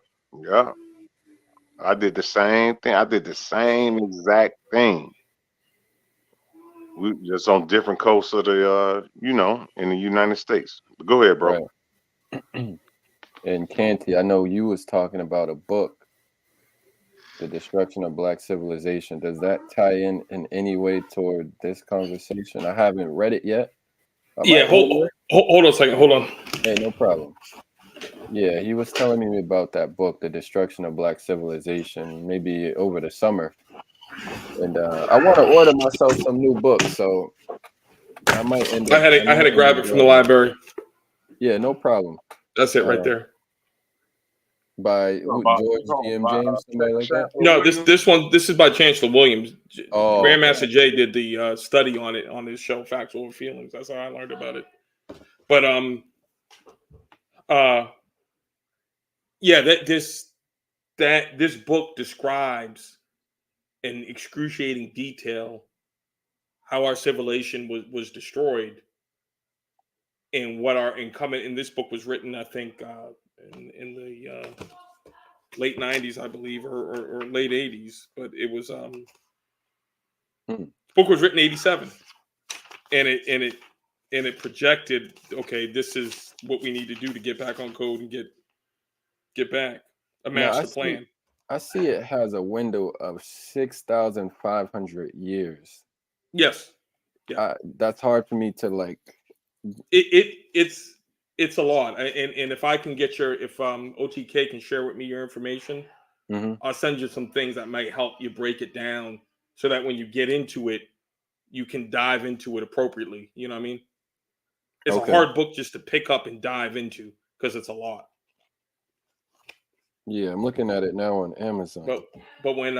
I did the same thing. I did the same exact thing. We just on different coasts of the, in the United States. But go ahead, bro. Right. And Canty, I know you was talking about a book, The Destruction of Black Civilization. Does that tie in any way toward this conversation? I haven't read it yet. Yeah, hold on a second. Hold on. Hey, no problem. Yeah, he was telling me about that book, The Destruction of Black Civilization, maybe over the summer. And I want to order myself some new books, so I might end up. I had to grab it from the library. Yeah, no problem. That's it right there. By George G.M. James, somebody like that? No, this is by Chancellor Williams. Grandmaster Jay did the study on it on his show, Facts Over Feelings. That's how I learned about it. But yeah, this book describes in excruciating detail how our civilization was destroyed, and what and this book was written, I think, in the late 90s, I believe, or late 80s, but it was the book was written in 87, and it projected, okay, this is what we need to do to get back on code and get back a master plan. I see it has a window of 6,500 years. Yes. Yeah. That's hard for me to like. It's a lot, and if I can get if OTK can share with me your information, I'll send you some things that might help you break it down, so that when you get into it, you can dive into it appropriately. You know what I mean? It's a hard book just to pick up and dive into because it's a lot. Yeah, I'm looking at it now on Amazon. But when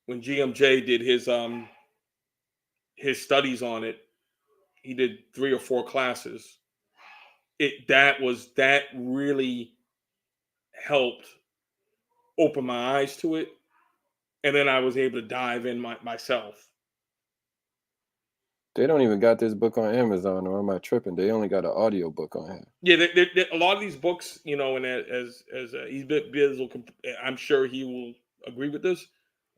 GMJ did his studies on it, he did 3 or 4 classes. That really helped open my eyes to it, and then I was able to dive in myself. They don't even got this book on Amazon, or am I tripping? They only got an audio book on here. Yeah, a lot of these books, and as I'm sure he will agree with this.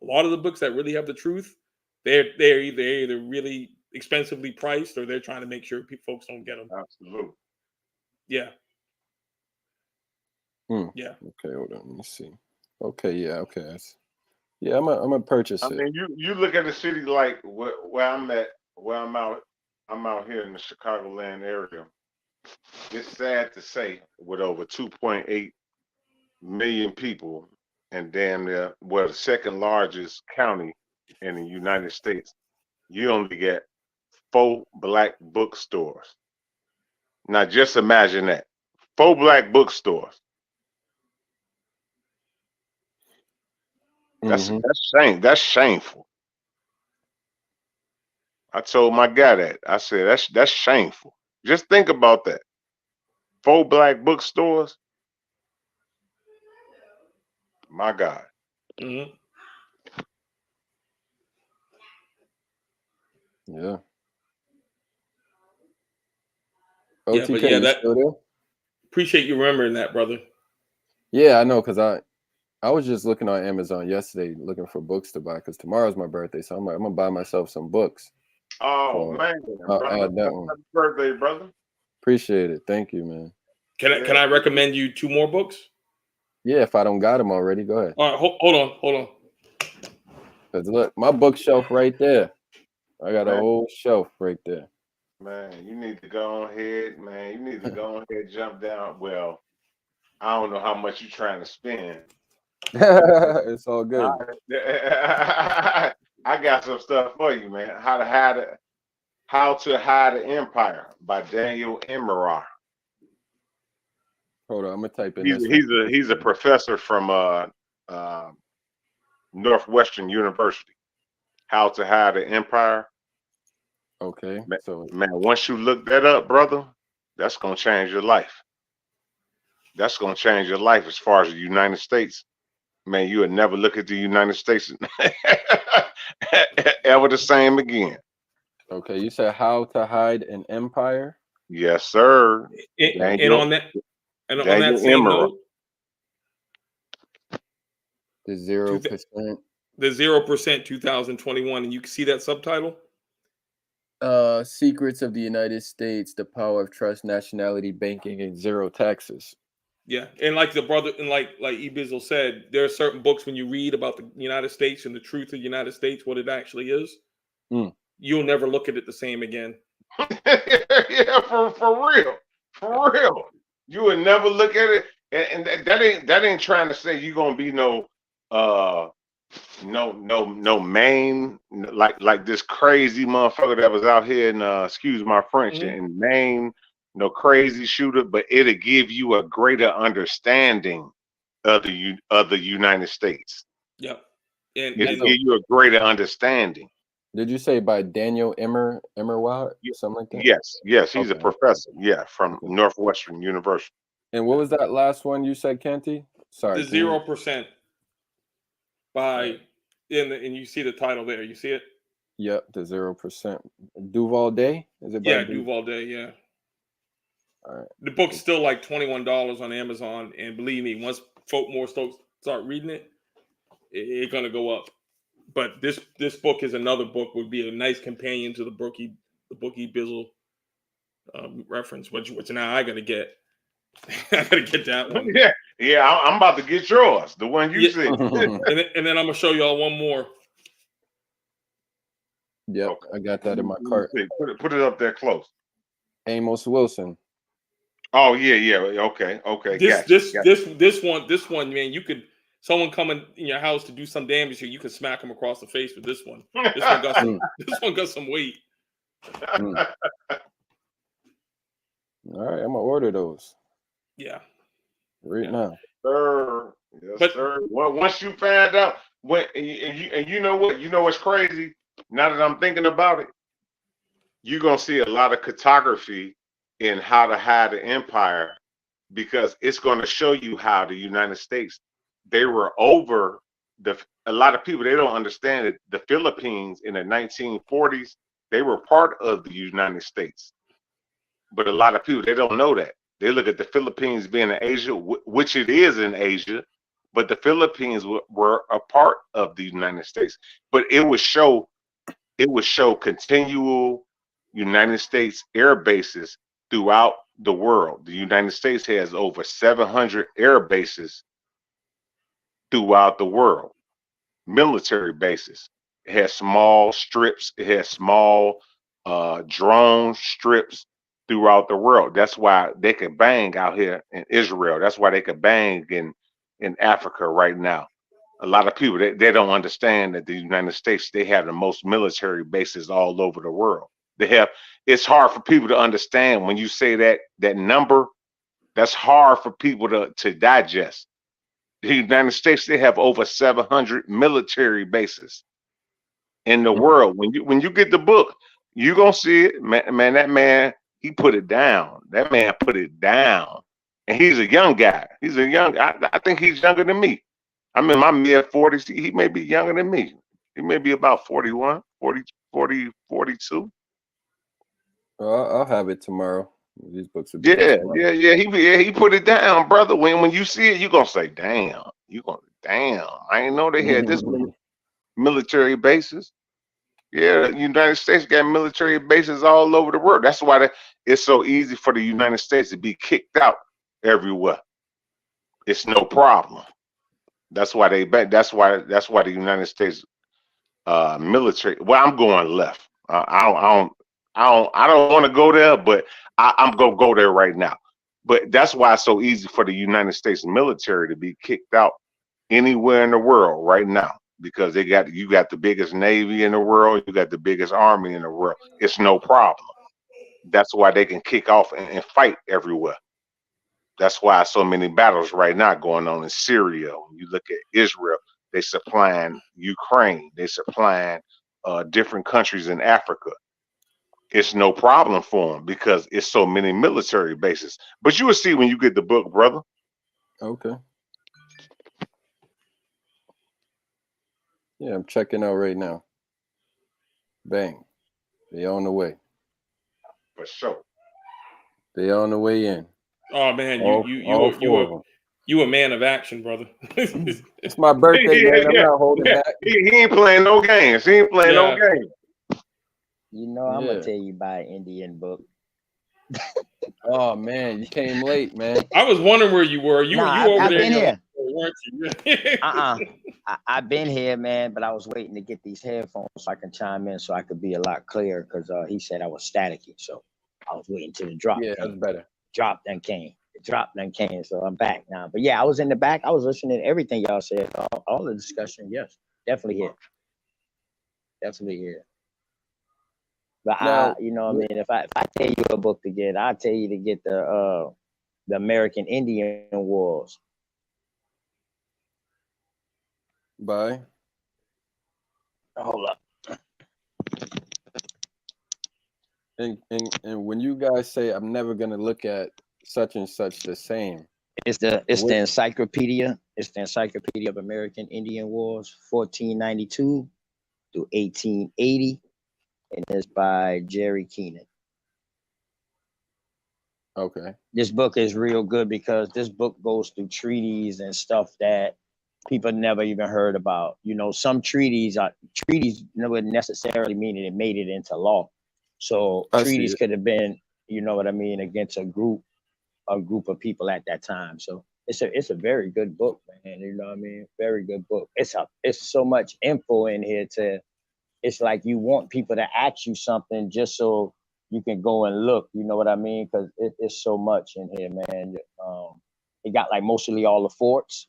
A lot of the books that really have the truth, they're either really expensively priced, or they're trying to make sure folks don't get them. Absolutely. Yeah. Yeah. Okay, hold on. Let me see. Okay, yeah, okay. Yeah, I'm gonna purchase it. I mean, you look at the city like where I'm at. Where I'm out here in the Chicagoland area. It's sad to say, with over 2.8 million people, and damn near, the second largest county in the United States, you only get 4 black bookstores. Now, just imagine that, 4 black bookstores. That's shameful. I told my guy that. I said, that's shameful. Just think about that. 4 black bookstores. My God. Yeah. OTK, appreciate you remembering that, brother. Yeah, I know, because I was just looking on Amazon yesterday looking for books to buy, because tomorrow's my birthday, so I'm gonna buy myself some books. Oh, man. I'll add that one. Happy birthday, brother. Appreciate it. Thank you, man. Can I recommend you 2 more books? Yeah, if I don't got them already, go ahead. All right, hold on. Because look, my bookshelf right there. I got a whole shelf right there. Man, you need to go ahead, man. You need to go ahead, jump down. Well, I don't know how much you're trying to spend. It's all good. I got some stuff for you, man. How to Hide an Empire by Daniel Immerwahr. Hold on, I'm gonna type in. He's a professor from Northwestern University. How to Hide an Empire. Okay. Man, once you look that up, brother, That's gonna change your life. That's gonna change your life as far as the United States. Man, you would never look at the United States ever the same again. Okay, you said How to Hide an Empire? Yes, sir. And on that same Emperor. note, The 0%. The 0% 2021, and you can see that subtitle. Secrets of the United States: The Power of Trust, Nationality, Banking, and Zero Taxes. Yeah, and like the brother, and like Ibizzle said, there are certain books when you read about the United States and the truth of the United States, what it actually is, you'll never look at it the same again. Yeah, for real. You would never look at it, and that ain't trying to say you're gonna be no Maine, like this crazy motherfucker that was out here in excuse my French, in Maine, no crazy shooter, but it'll give you a greater understanding of the United States. Yeah, and give you a greater understanding. Did you say by Daniel Emmerwatt, something like that? Yes, he's a professor. Yeah, from Northwestern University. And what was that last one you said, Kenty? Sorry, the 0%. By and you see the title there. You see it? Yep, the 0%. Duval Day? Is it? Yeah, Duval Day. Yeah. All right. The book's still like $21 on Amazon, and believe me, once more folks start reading it, it's gonna go up. But this book is another book, would be a nice companion to the book Ibizzle reference, which now I gotta get. I gotta get that one. Yeah, I'm about to get yours, the one you said. and then I'm gonna show y'all one more. Yep, okay. I got that in my cart. Put it up there close. Amos Wilson. Oh yeah. Okay. This one, man, you could. Someone coming in your house to do some damage here, you can smack them across the face with this one. This one got some weight. All right, I'm gonna order those. Yeah. Right now. Sir. Yes, sir. Well, once you find out and you know what? You know what's crazy? Now that I'm thinking about it, you're gonna see a lot of cartography in How to Hide an Empire, because it's gonna show you how the United States, they were over a lot of people, they don't understand it. The Philippines in the 1940s, they were part of the United States. But a lot of people, they don't know that. They look at the Philippines being in Asia, which it is in Asia, but the Philippines were a part of the United States. But it would show continual United States air bases throughout the world. The United States has over 700 air bases throughout the world, military bases. It has small strips. It has small drone strips throughout the world. That's why they can bang out here in Israel. That's why they can bang in Africa right now. A lot of people, they don't understand that the United States, they have the most military bases all over the world. It's hard for people to understand when you say that number. That's hard for people to digest. The United States, they have over 700 military bases in the world. When you get the book, you're gonna see it, man. That man, he put it down. That man put it down. And he's a young guy. I think he's younger than me. I'm in my mid-40s. He may be younger than me. He may be about 41, 40, 42. Well, I'll have it tomorrow. These books are He put it down, brother. When you see it, you're gonna say, damn. I didn't know they had this many military bases. Yeah, the United States got military bases all over the world. That's why it's so easy for the United States to be kicked out everywhere. It's no problem. That's why that's why the United States military. Well, I'm going left. I don't want to go there, but I'm gonna go there right now. But that's why it's so easy for the United States military to be kicked out anywhere in the world right now, because you got the biggest Navy in the world, you got the biggest Army in the world. It's no problem. That's why they can kick off and fight everywhere. That's why so many battles right now going on in Syria. When you look at Israel, they supplying Ukraine, they supplying different countries in Africa. it's no problem for them because it's so many military bases. But you will see when you get the book, brother. Okay. Yeah, I'm checking out right now. Bang. They on the way. For sure. They on the way in. Oh man, you a man of action, brother. It's my birthday, man. I'm not holding back. He ain't playing no games. He ain't playing no games. You know, I'm gonna tell you buy an Indian book. Oh man, you came late, man. I was wondering where you were. You over I've there, been here. weren't you? I've been here, man, but I was waiting to get these headphones so I can chime in, so I could be a lot clearer. Because he said I was staticky, so I was waiting till the drop. Yeah, that's better. Drop then came. The drop then came. So I'm back now. But yeah, I was in the back. I was listening to everything y'all said. All the discussion. Yes, definitely here. Definitely here. But now, you know, what I mean, if I tell you a book to get, I'll tell you to get the American Indian Wars. Bye. Hold up. And when you guys say I'm never gonna look at such and such the same, it's the encyclopedia. It's the Encyclopedia of American Indian Wars, 1492 to 1880. And it's by Jerry Keenan. Okay. This book is real good because this book goes through treaties and stuff that people never even heard about. You know, some treaties wouldn't necessarily mean that it made it into law. So treaties could have been, you know what I mean, against a group of people at that time. So it's a very good book, man. You know what I mean? Very good book. It's so much info in here it's like you want people to ask you something just so you can go and look, you know what I mean? Because it's so much in here, man. It got like mostly all the forts.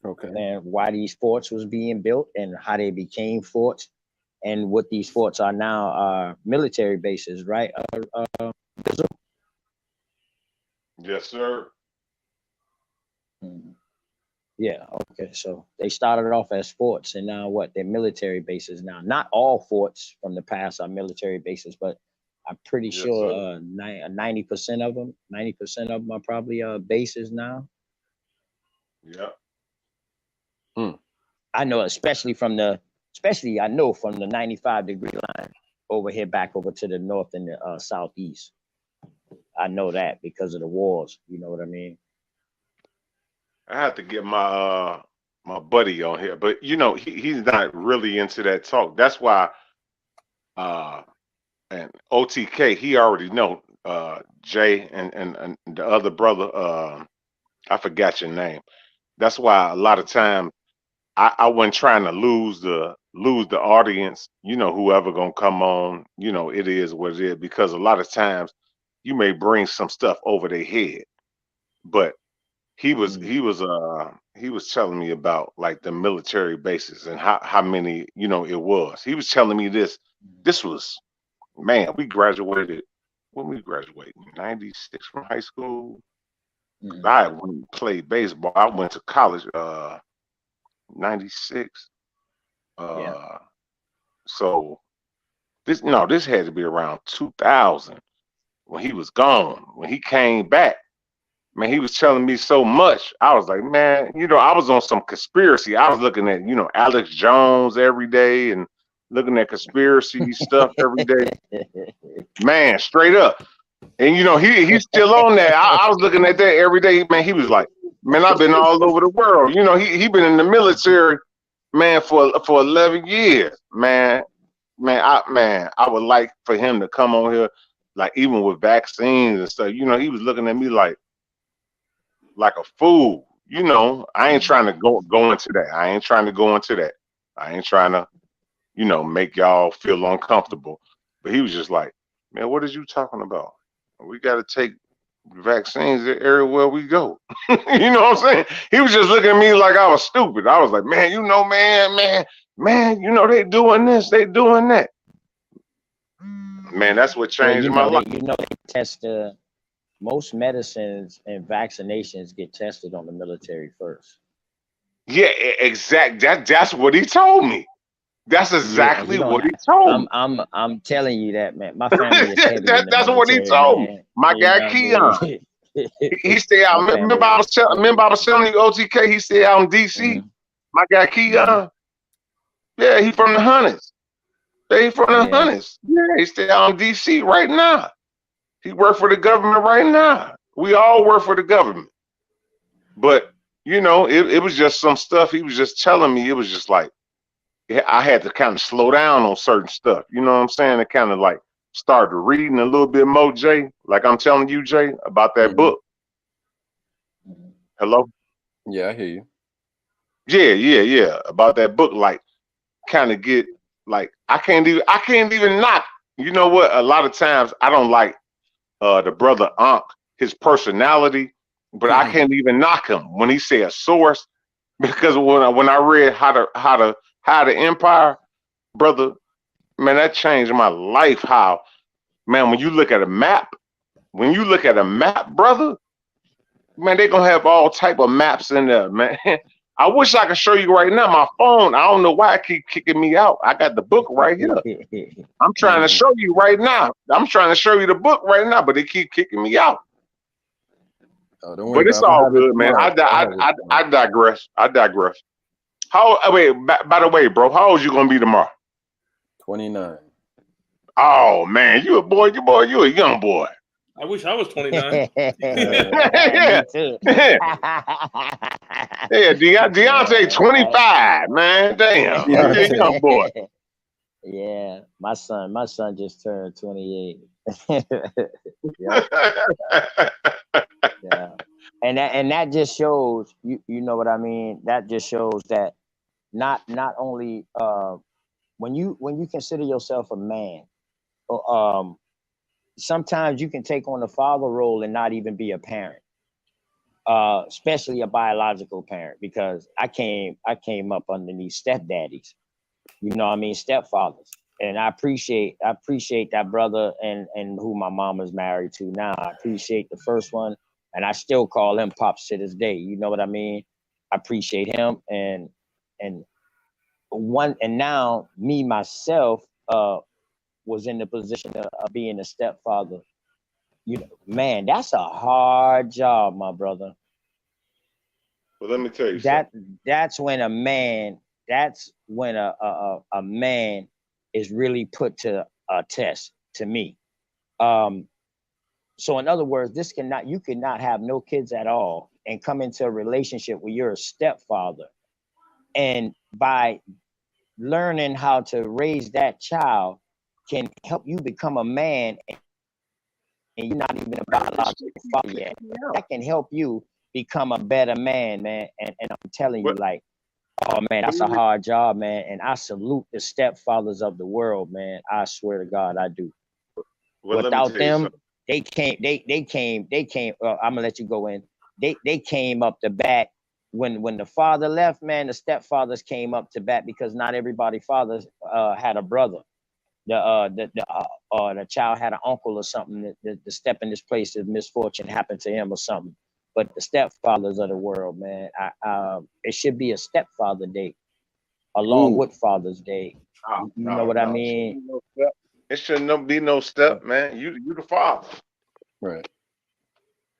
Okay. And why these forts was being built and how they became forts and what these forts are now are military bases, right? Yes, sir. Yeah, okay. So they started off as forts and now what? They're military bases now. Not all forts from the past are military bases, but I'm pretty sure 90% of them are probably bases now. Yeah. I know, especially from the 95-degree line over here back over to the north and the southeast. I know that because of the wars, you know what I mean? I have to get my my buddy on here, but you know he's not really into that talk. That's why and OTK he already know Jay and the other brother I forgot your name. That's why a lot of time I wasn't trying to lose the audience. You know, whoever gonna come on, you know, it is what it is because a lot of times you may bring some stuff over their head, but he was telling me about like the military bases and how many, you know, it was. He was telling me this was, man, we graduated when we graduated in 96 from high school. I went and played baseball. I went to college 96. So this had to be around 2000 when he was gone. When he came back, man, he was telling me so much. I was like, man, you know, I was on some conspiracy. I was looking at, you know, Alex Jones every day and looking at conspiracy stuff every day. Man, straight up. And, you know, he's still on that. I was looking at that every day. Man, he was like, man, I've been all over the world. You know, he been in the military, man, for 11 years. Man, I would like for him to come on here, like even with vaccines and stuff. You know, he was looking at me like a fool. You know, I ain't trying to go into that. I ain't trying to go into that. I ain't trying to, you know, make y'all feel uncomfortable. But he was just like, man, what is you talking about? We got to take vaccines everywhere we go. You know what I'm saying? He was just looking at me like I was stupid. I was like, man, you know, man, you know, they doing this, they doing that. Man, that's what changed my life. You know, they test most medicines and vaccinations get tested on the military first. Yeah, exact. That's what he told me. That's exactly You what don't. he told me. I'm telling you that, man. My family is heavy in the That's what he military, told me. man. My You know guy what I Keon. mean? He stay out. My Remember family. I was telling you OTK. He stay out in DC. My guy Keon. Yeah, he from the Hunters. Yeah, he from the Yeah. Hunters. Yeah, he stay out in DC right now. He work for the government right now. We all work for the government. But you know, it was just some stuff he was just telling me. It was just like I had to kind of slow down on certain stuff. You know what I'm saying? It kind of like started reading a little bit more, Jay. Like I'm telling you, Jay, about that book. Hello? Yeah, I hear you. Yeah. About that book, like kind of get like I can't even knock. You know what? A lot of times I don't like the brother Ankh, his personality, but I can't even knock him when he say a source, because when I read how the Empire, brother, man, that changed my life. How, man, when you look at a map, brother, man, they gonna have all type of maps in there, man. I wish I could show you right now. My phone, I don't know why it keep kicking me out. I got the book right here. I'm trying to show you right now. I'm trying to show you the book right now, but it keep kicking me out. Oh, don't worry. But it's all good, man. I digress. How? Wait, by the way, bro, how old you gonna be tomorrow? 29. Oh man, you a young boy. I wish I was 29. Yeah. Me too. Yeah, Deontay 25, man. Damn, you're a young boy. Yeah, my son just turned 28. Yeah. And that just shows you know what I mean? That just shows that not only when you consider yourself a man, sometimes you can take on the father role and not even be a parent. Especially a biological parent, because I came up underneath stepdaddies, you know what I mean, stepfathers. And I appreciate that brother and who my mom is married to now. I appreciate the first one, and I still call him Pops to this day. You know what I mean? I appreciate him and now me myself was in the position of being a stepfather. You know, man, that's a hard job, my brother. Well, let me tell you something. That's when a man is really put to a test, to me. So in other words, you cannot have no kids at all and come into a relationship where you're a stepfather, and by learning how to raise that child can help you become a man, and you're not even a biological father yet. That can help you become a better man, man. And I'm telling you, like, oh man, that's a hard job, man. And I salute the stepfathers of the world, man. I swear to God, I do. Well, without them, they came. I'm gonna let you go in. They came up to bat when the father left, man. The stepfathers came up to bat, because not everybody fathers had a brother. The child had an uncle or something that step in this place if misfortune happened to him or something. But the stepfathers of the world, man, it should be a stepfather day along with Father's Day. You know what I mean? It shouldn't be no step, man. You the father. Right.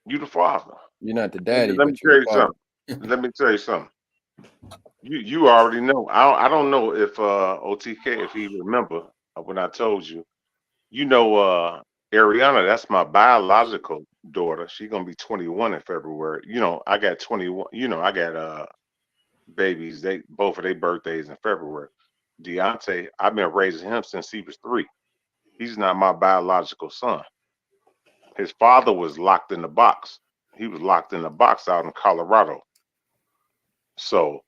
You the father. You're not the daddy. Let me tell you something. You already know. I don't know if OTK, if he remember when I told you. You know, Ariana, that's my biological daughter. She's gonna be 21 in February. You know, I got 21. You know, I got babies. Both of their birthdays in February. Deontay, I've been raising him since he was 3. He's not my biological son. His father was locked in the box. He was locked in the box out in Colorado. So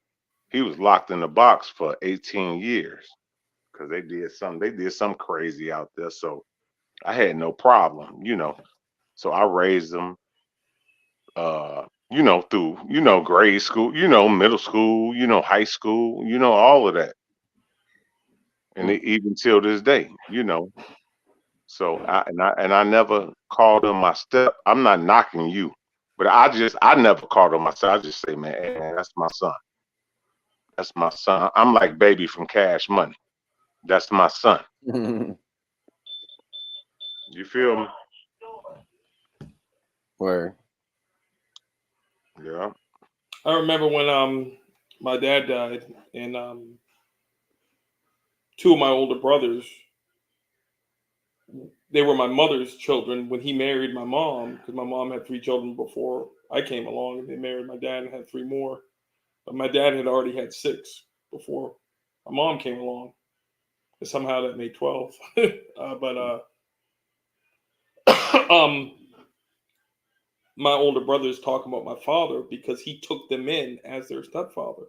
he was locked in the box for 18 years because they did something crazy out there. So I had no problem, you know. So I raised them, you know, through, you know, grade school, you know, middle school, you know, high school, you know, all of that. And even till this day, you know. So I never called him my step. I'm not knocking you, but I never called him my son. I just say, man, that's my son. That's my son. I'm like Baby from Cash Money. That's my son. You feel me? Where? Yeah. I remember when my dad died, and two of my older brothers, they were my mother's children when he married my mom, because my mom had 3 children before I came along, and they married my dad and had 3 more. But my dad had already had 6 before my mom came along. And somehow that made 12. My older brothers talk about my father because he took them in as their stepfather,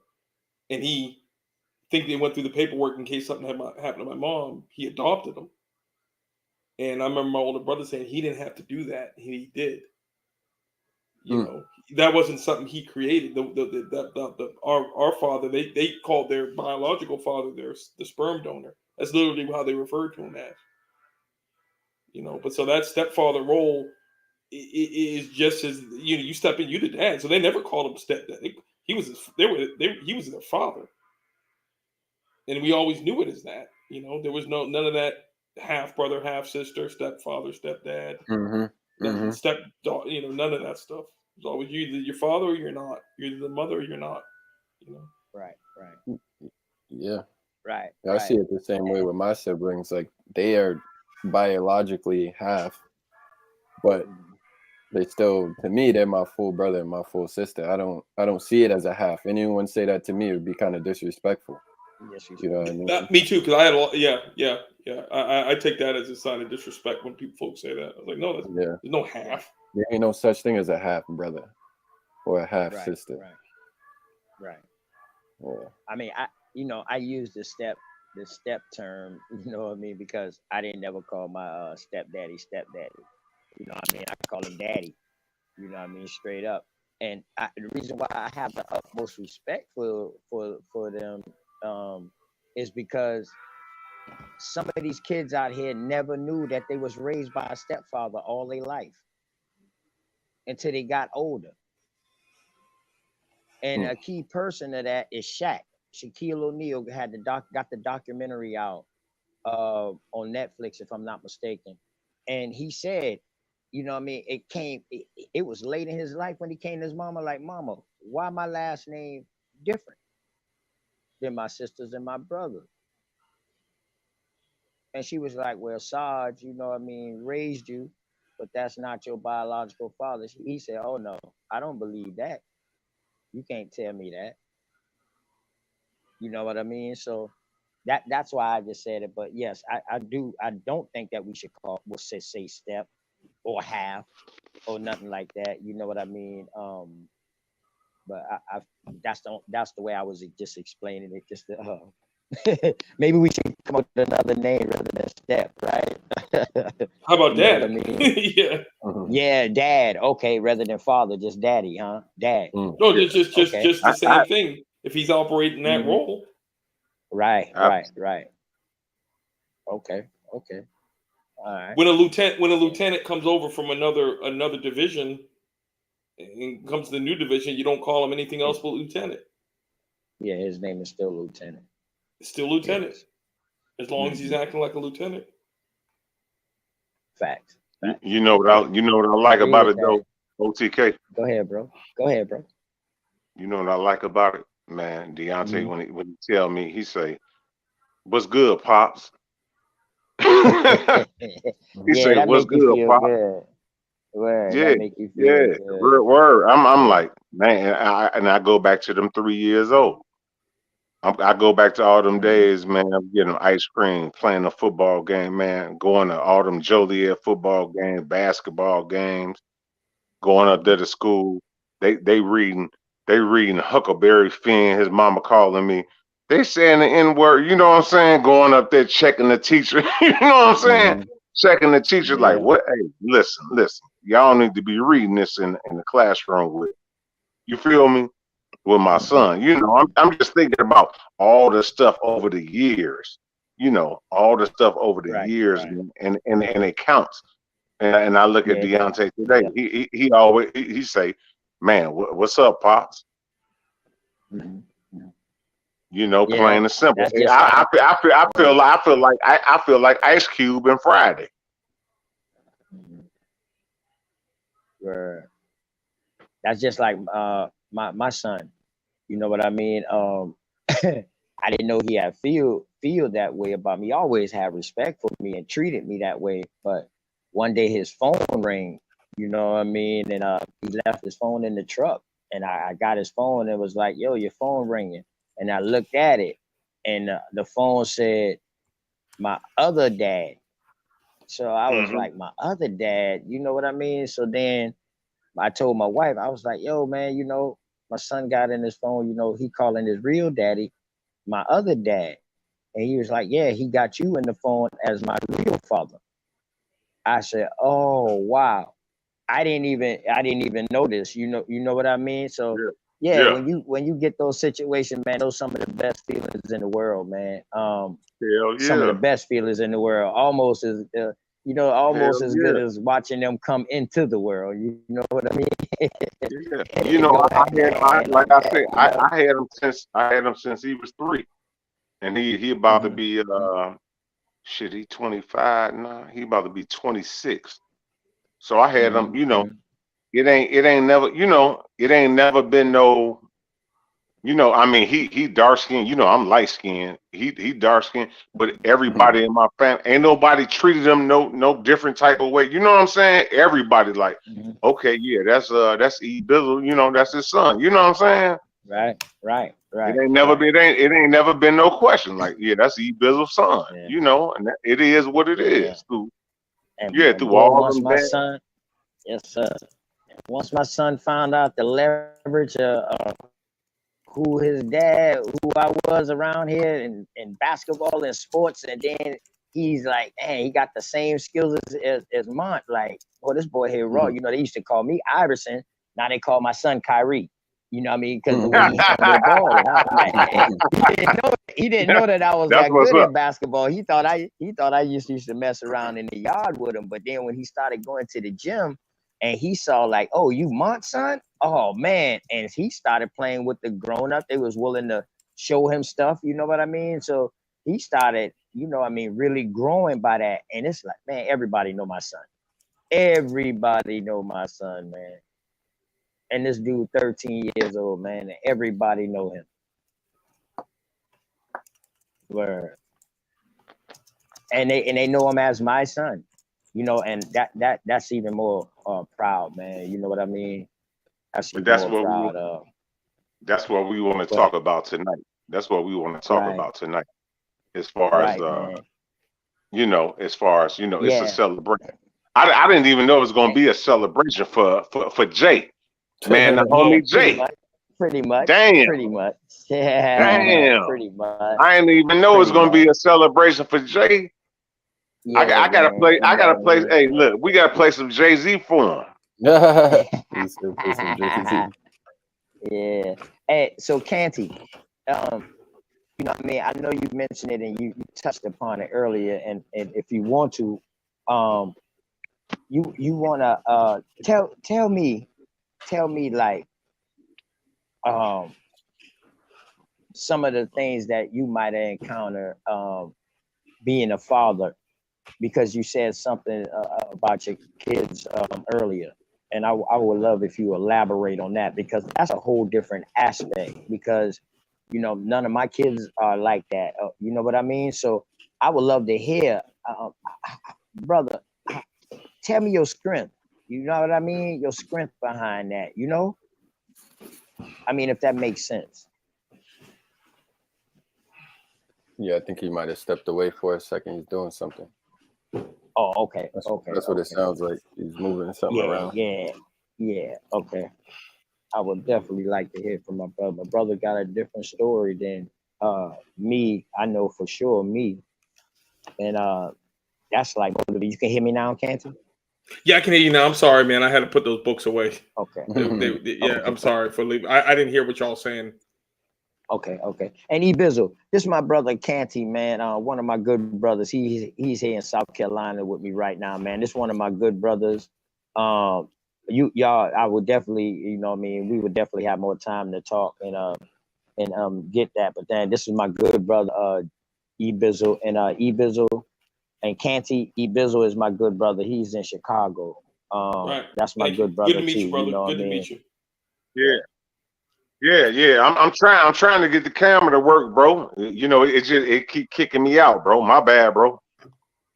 and he think they went through the paperwork in case something happened to my mom. He adopted them, and I remember my older brother saying he didn't have to do that. He did. You know, that wasn't something he created. Our father, they called their biological father the sperm donor. That's literally how they referred to him as. You know, but so that stepfather role is just as you step in, you the dad. So they never called him stepdad. He was he was their father, and we always knew it as that. You know, there was none of that half brother, half sister, stepfather, stepdad, step daughter. You know, none of that stuff. It's always you either your father or you're not. You're either the mother or you're not. You know. Right. Yeah. Right. I see it the same way with my siblings. Like they are biologically half, but they still, to me, they're my full brother and my full sister. I don't see it as a half. Anyone say that to me, it would be kind of disrespectful. Yes, you know what I mean? Me too, because I had a lot. Yeah. I take that as a sign of disrespect when folks say that. I was like, no, there's no half. There ain't no such thing as a half brother or a half sister. Right. Yeah. I mean, I use the step term, you know what I mean, because I didn't never call my stepdaddy. You know what I mean? I call him daddy. You know what I mean? Straight up. And the reason why I have the utmost respect for them is because some of these kids out here never knew that they was raised by a stepfather all their life until they got older. And a key person of that is Shaq. Shaquille O'Neal got the documentary out on Netflix, if I'm not mistaken. And he said, you know what I mean, it was late in his life when he came to his mama, like, Mama, why my last name different than my sisters and my brother? And she was like, well, Sarge, you know what I mean, raised you, but that's not your biological father. He said, oh no, I don't believe that. You can't tell me that. You know what I mean? So that's why I just said it. But yes, I don't think that we should say step or half or nothing like that. You know what I mean? But that's the way I was just explaining it. Just maybe we should come up with another name rather than step, right? How about dad? I mean? Yeah, dad. Okay, rather than father, just daddy, huh? Dad. No, just the same thing. If he's operating that role. Right. Okay. All right. When a lieutenant comes over from another division and comes to the new division, you don't call him anything else but lieutenant. Yeah, his name is still lieutenant. It's still lieutenant, as long as he's acting like a lieutenant. Fact. You know what I like about it though, OTK. Go ahead, bro. You know what I like about it, man. Deontay, when he tell me, he say, "What's good, pops?" He say, "What's good, pops?" Word, yeah, good. Word. I'm like, man, and I go back to them 3 years old. I go back to all them days, man. I'm getting ice cream, playing a football game, man. Going to all them Joliet football games, basketball games. Going up there to school, they reading Huckleberry Finn. His mama calling me. They saying the N-word. You know what I'm saying? Going up there checking the teacher. You know what I'm saying? Checking the teacher like, what? Hey, listen. Y'all need to be reading this in the classroom with. You feel me? With my son, you know, I'm just thinking about all the stuff over the years, you know, all the stuff over the years, and it counts. And I look at Deontay today. He always say, "Man, what's up, pops?" You know, Yeah, plain and simple. that's And just like I feel like Ice Cube and Friday. where that's just like my son. You know what I mean? I didn't know he had feel that way about me. He always had respect for me and treated me that way. But one day his phone rang, you know what I mean? And he left his phone in the truck. And I got his phone and it was like, yo, your phone ringing. And I looked at it and the phone said, my other dad. So I was like, my other dad, you know what I mean? So then I told my wife, I was like, yo, man, you know, my son got in his phone, you know, he calling his real daddy my other dad. And he was like, yeah, he got you in the phone as my real father. I said, oh, wow. I didn't even notice, you know what I mean? So yeah, when you get those situations, man, those some of the best feelings in the world, man. Some of the best feelings in the world, almost as almost as good as watching them come into the world. You know what I mean? You know, I had him since he was 3, and he about to be he 25 now. He about to be 26. So I had him. You know, it ain't never been no. You know, I mean, he dark skinned. You know, I'm light skinned. He dark skinned, but everybody in my family, ain't nobody treated him no different type of way. You know what I'm saying? Everybody like, okay, yeah, that's E Bizzle. You know, that's his son. You know what I'm saying? Right. It ain't never been no question. Like, yeah, that's E Bizzle's son. Yeah. You know, and it is what it is. Through Boy, all once them my son, yes sir. Once my son found out the leverage of who his dad, who I was around here in basketball and sports, and then he's like, man, he got the same skills as Mont. Like, oh, this boy here raw. You know, they used to call me Iverson. Now they call my son Kyrie. You know what I mean? Because the way he handled the ball. And he didn't know that I was that good at basketball. He thought I used to mess around in the yard with him. But then when he started going to the gym and he saw like, oh, you Mont's son? Oh man. And he started playing with the grown-up. They was willing to show him stuff, you know what I mean? So he started, you know what I mean, really growing by that. And it's like, man, everybody know my son. Everybody know my son, man. And this dude 13 years old, man, and everybody know him. Word. And they know him as my son, you know, and that's even more proud, man. You know what I mean? That's what we want to talk about tonight. That's what we want to talk about tonight. As far as you know, it's a celebration. I didn't even know it was gonna be a celebration for Jay. Man, the homie Jay. Pretty much. Damn. Pretty much. Yeah. Damn. Pretty much. I didn't even know it was gonna be a celebration for Jay. Yeah, I gotta play. Hey, look, we gotta play some Jay-Z for him. Yeah. Hey, so Canty, you know what I mean? I know you mentioned it and you touched upon it earlier, and if you want to, you wanna tell me like some of the things that you might encounter being a father, because you said something about your kids earlier, and I would love if you elaborate on that, because that's a whole different aspect, because you know none of my kids are like that, you know what I mean? So I would love to hear, brother, tell me your strength. You know what I mean? Your strength behind that, you know? I mean, if that makes sense. Yeah, I think he might have stepped away for a second. He's doing something. Oh, okay. That's what it sounds like. He's moving something around. Yeah. Okay. I would definitely like to hear from my brother. My brother got a different story than me. I know for sure me. And that's like, you can hear me now, Canty? Yeah, I can hear you now. I'm sorry, man. I had to put those books away. Okay. I'm sorry for leaving. I didn't hear what y'all saying. Okay. And Bizzle, this is my brother Canty, man. One of my good brothers. He's here in South Carolina with me right now, man. This is one of my good brothers. Y'all, I would definitely, you know what I mean, we would definitely have more time to talk. And and get that. But then this is my good brother, E-Bizzle, and E-Bizzle and Canty. E-Bizzle is my good brother. He's in Chicago. Right. That's my Thank you. good brother Good to meet too. you, brother. You know what Good I to mean? meet you. Yeah. I'm trying to get the camera to work, bro. You know, it keep kicking me out, bro. My bad, bro.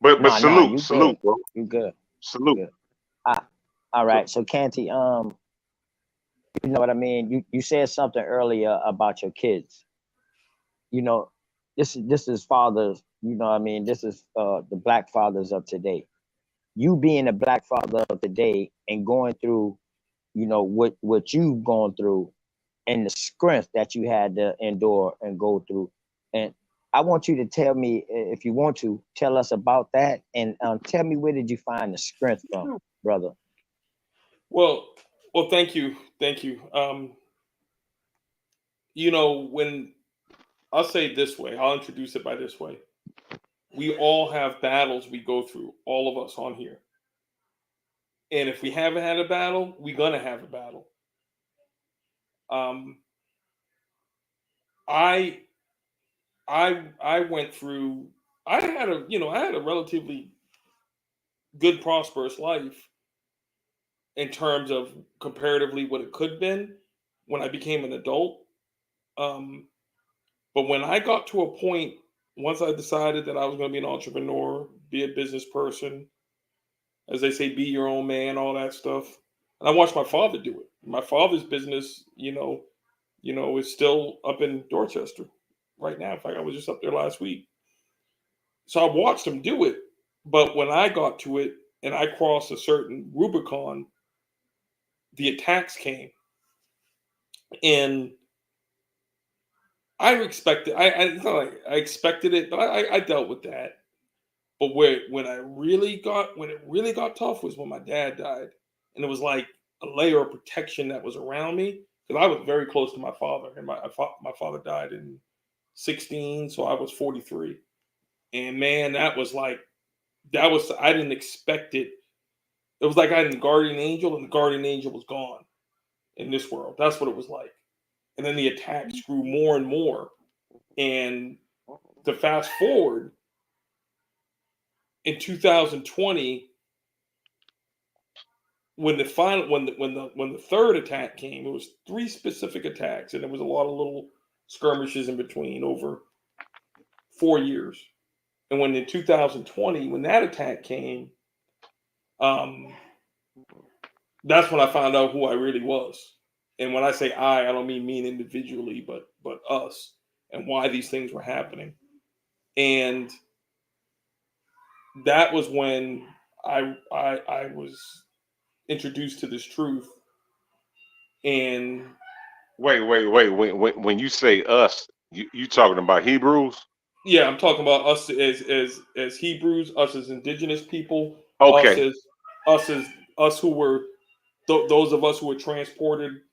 But Nah, salute, you good. bro. You good. Salute. Good. All right. So Canty, you know what I mean? You said something earlier about your kids. You know, this is fathers, you know what I mean? This is the black fathers of today. You being a black father of today and going through, you know, what you've gone through and the strength that you had to endure and go through. And I want you to tell me, if you want to, tell us about that, and tell me, where did you find the strength from, brother? Well, thank you. You know, when I'll say it this way, I'll introduce it by this way. We all have battles we go through, all of us on here. And if we haven't had a battle, we're gonna have a battle. I went through. I had a relatively good, prosperous life in terms of comparatively what it could have been when I became an adult. But when I got to a point, once I decided that I was going to be an entrepreneur, be a business person, as they say, be your own man, all that stuff. And I watched my father do it. My father's business, is still up in Dorchester right now. In fact, I was just up there last week. So I watched him do it. But when I got to it and I crossed a certain Rubicon, the attacks came. And I expected, it's not like I expected it, but I dealt with that. But when it really got tough was when my dad died. And it was like a layer of protection that was around me, because I was very close to my father. And my father died in 16, so I was 43. And man, I didn't expect it. It was like I had a guardian angel, and the guardian angel was gone in this world. That's what it was like. And then the attacks grew more and more. And to fast forward, in 2020, when the third attack came, it was 3 specific attacks, and there was a lot of little skirmishes in between over 4 years. And when in 2020, when that attack came, that's when I found out who I really was. And when I say I don't mean me individually, but us, and why these things were happening. And that was when I was introduced to this truth. And wait. When you say us, you talking about Hebrews? Yeah, I'm talking about us as Hebrews, us as indigenous people, Okay. us who were those of us who were transported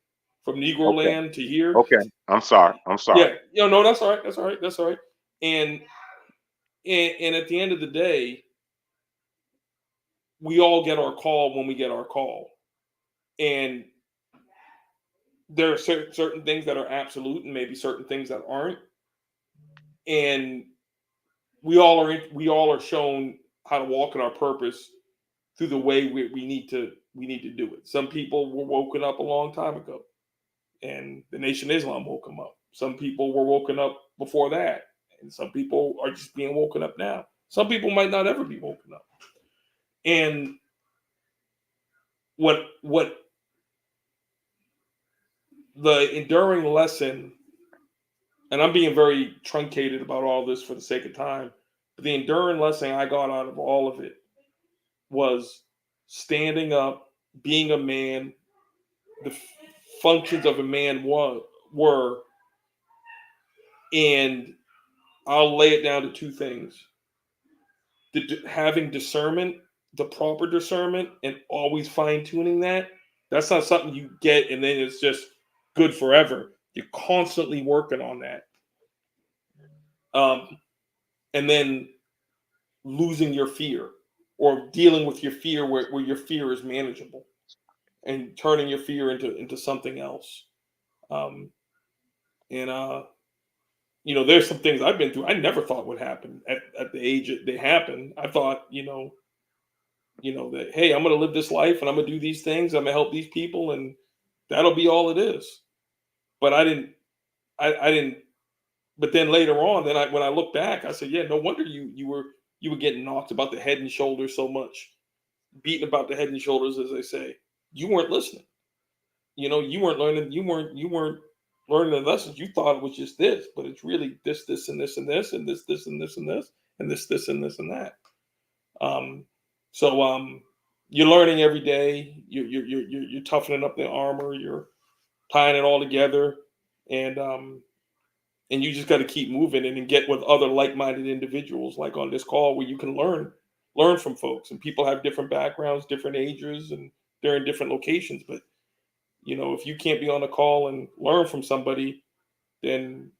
from Negro land to here. Okay. I'm sorry. Yeah, no, that's all right. And at the end of the day, we all get our call when we get our call. And there are certain things that are absolute and maybe certain things that aren't. And we all are shown how to walk in our purpose through the way we need to do it. Some people were woken up a long time ago, and the Nation of Islam woke them up. Some people were woken up before that, and some people are just being woken up now. Some people might not ever be woken up. And what the enduring lesson, and I'm being very truncated about all this for the sake of time, but the enduring lesson I got out of all of it was standing up, being a man. The functions of a man were, and I'll lay it down to 2 things: having discernment, the proper discernment, and always fine tuning that. That's not something you get and then it's just good forever. You're constantly working on that. And then losing your fear, or dealing with your fear where your fear is manageable, and turning your fear into something else. And you know, there's some things I've been through I never thought would happen at the age they happen. I thought, you know, that, hey, I'm going to live this life and I'm going to do these things. I'm going to help these people and that'll be all it is. But I didn't, but then later on, when I look back, I said, yeah, no wonder you were getting knocked about the head and shoulders so much, beaten about the head and shoulders, as they say. You weren't listening. You know, you weren't learning. You weren't learning the lessons. You thought it was just this, but it's really this, and this, and this, and this, and this, and this, and this, and this, and that. So you're learning every day. You're toughening up the armor. You're tying it all together, and you just got to keep moving and get with other like-minded individuals, like on this call, where you can learn from folks. And people have different backgrounds, different ages, and they're in different locations. But you know, if you can't be on a call and learn from somebody, and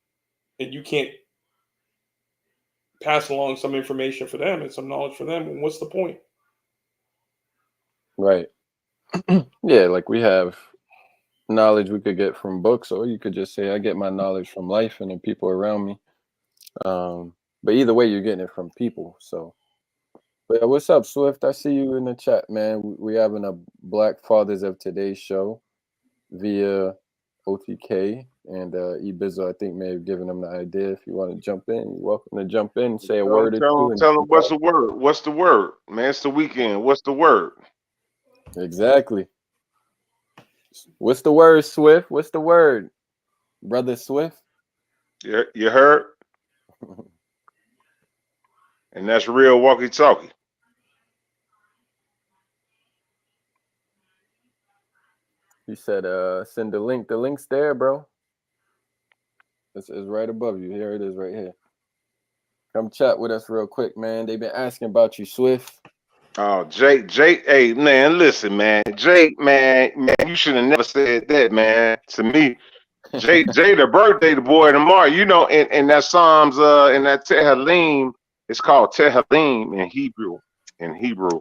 you can't pass along some information for them and some knowledge for them, what's the point? Right. Yeah, like we have knowledge we could get from books, or you could just say I get my knowledge from life and the people around me. But either way, you're getting it from people. So, but what's up, Swift? I see you in the chat, man. We're having a Black Fathers of Today show via OTK, and Ibiza, I think, may have given them the idea. If you want to jump in, you're welcome to jump in and say a word or two. Tell them what's the word. What's the word, man? It's the weekend. What's the word? Exactly. What's the word, Swift? What's the word, brother Swift? You heard? And that's real walkie-talkie. He said, send the link. The link's there, bro. It's right above you. Here it is right here. Come chat with us real quick, man. They've been asking about you, Swift. Oh, Jake, hey, man, listen, man. Jake, man, you should have never said that, man, to me. Jake, the birthday, the boy tomorrow. You know, in that Psalms, in that Tehillim, it's called Tehillim in Hebrew. Tehillim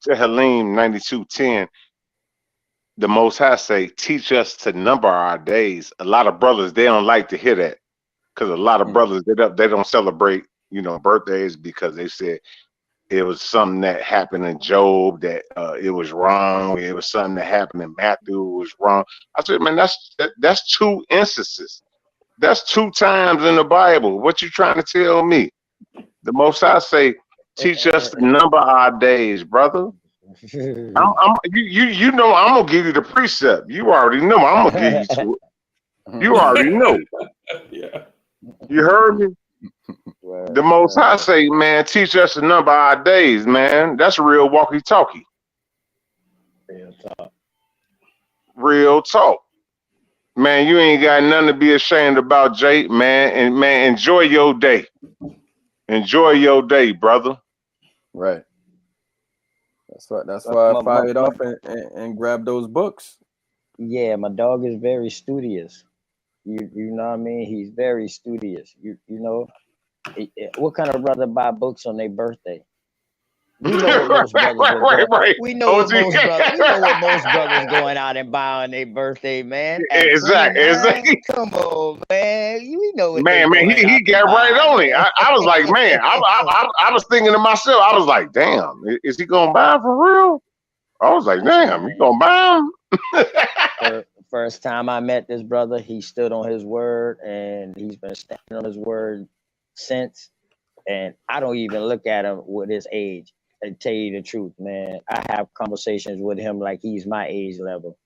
92:10. The Most High say, teach us to number our days. A lot of brothers, they don't like to hear that, because a lot of brothers, they don't celebrate, you know, birthdays, because they said it was something that happened in Job that it was wrong. It was something that happened in Matthew was wrong. I said, man, that's 2 instances. That's 2 times in the Bible. What you trying to tell me? The Most High say, teach us to number our days, brother. You know, I'm gonna give you the precept. You already know I'm gonna give you to it. You already know. Yeah. You heard me? The Most High say, man, teach us to number our days, man. That's real walkie-talkie. Real talk. Man, you ain't got nothing to be ashamed about, Jake, man. And man, enjoy your day. Enjoy your day, brother. Right. That's why I fired off and grabbed those books. Yeah, my dog is very studious. You know what I mean? He's very studious. You know, what kind of brother buy books on their birthday? We know what most brothers right. We know what most brothers going out and buy on their birthday, man. Exactly. Come on, man. You know what? Man, he got right on it. I was like, man, I was thinking to myself, I was like, damn, is he gonna buy for real? I was like, damn, you gonna buy him? First time I met this brother, he stood on his word, and he's been standing on his word since. And I don't even look at him with his age. I tell you the truth, man. I have conversations with him like he's my age level,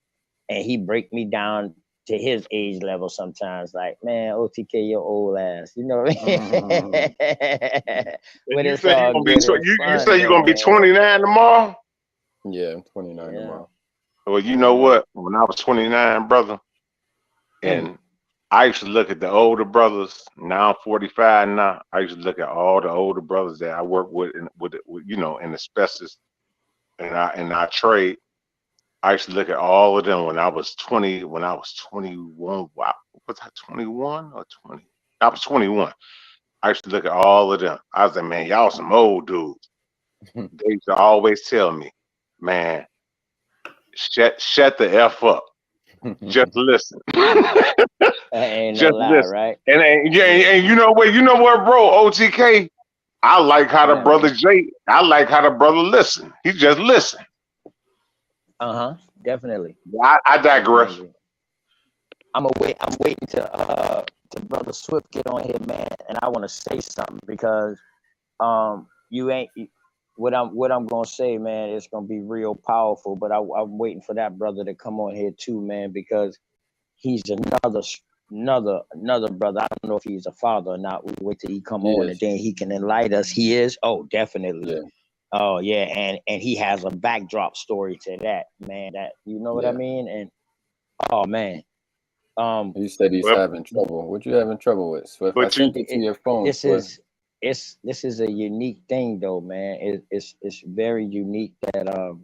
and he break me down to his age level sometimes. Like, man, OTK, your old ass. You know what I mean? You say you're gonna be 29 tomorrow? Yeah, I'm 29 tomorrow. Well, you know what? When I was 29, brother, and I used to look at the older brothers. Now I'm 45 now. I used to look at all the older brothers that I work with, you know, in asbestos, and I trade. I used to look at all of them when I was 20. When I was 21, wow, was I 21 or 20? I was 21. I used to look at all of them. I was like, man, y'all some old dudes. They used to always tell me, man, shut the F up. Just listen. Ain't no Just lie, listen. right? And you know what, bro? OTK. I like how the Yeah, brother man. Jay. I like how the brother listen. He just listen. Definitely. I digress. Definitely. I'm waiting to Brother Swift get on here, man, and I want to say something because you ain't what I'm gonna say, man. It's gonna be real powerful, but I'm waiting for that brother to come on here too, man, because he's another brother. I don't know if he's a father or not. We wait till he come on and then he can enlighten us. He is. Oh, definitely. Yeah. Oh yeah, and he has a backdrop story to that, man. That you know what I mean? And oh man. He said he's having trouble. What you having trouble with, Swift? I sent it to your phone. This is a unique thing though, man. It's very unique that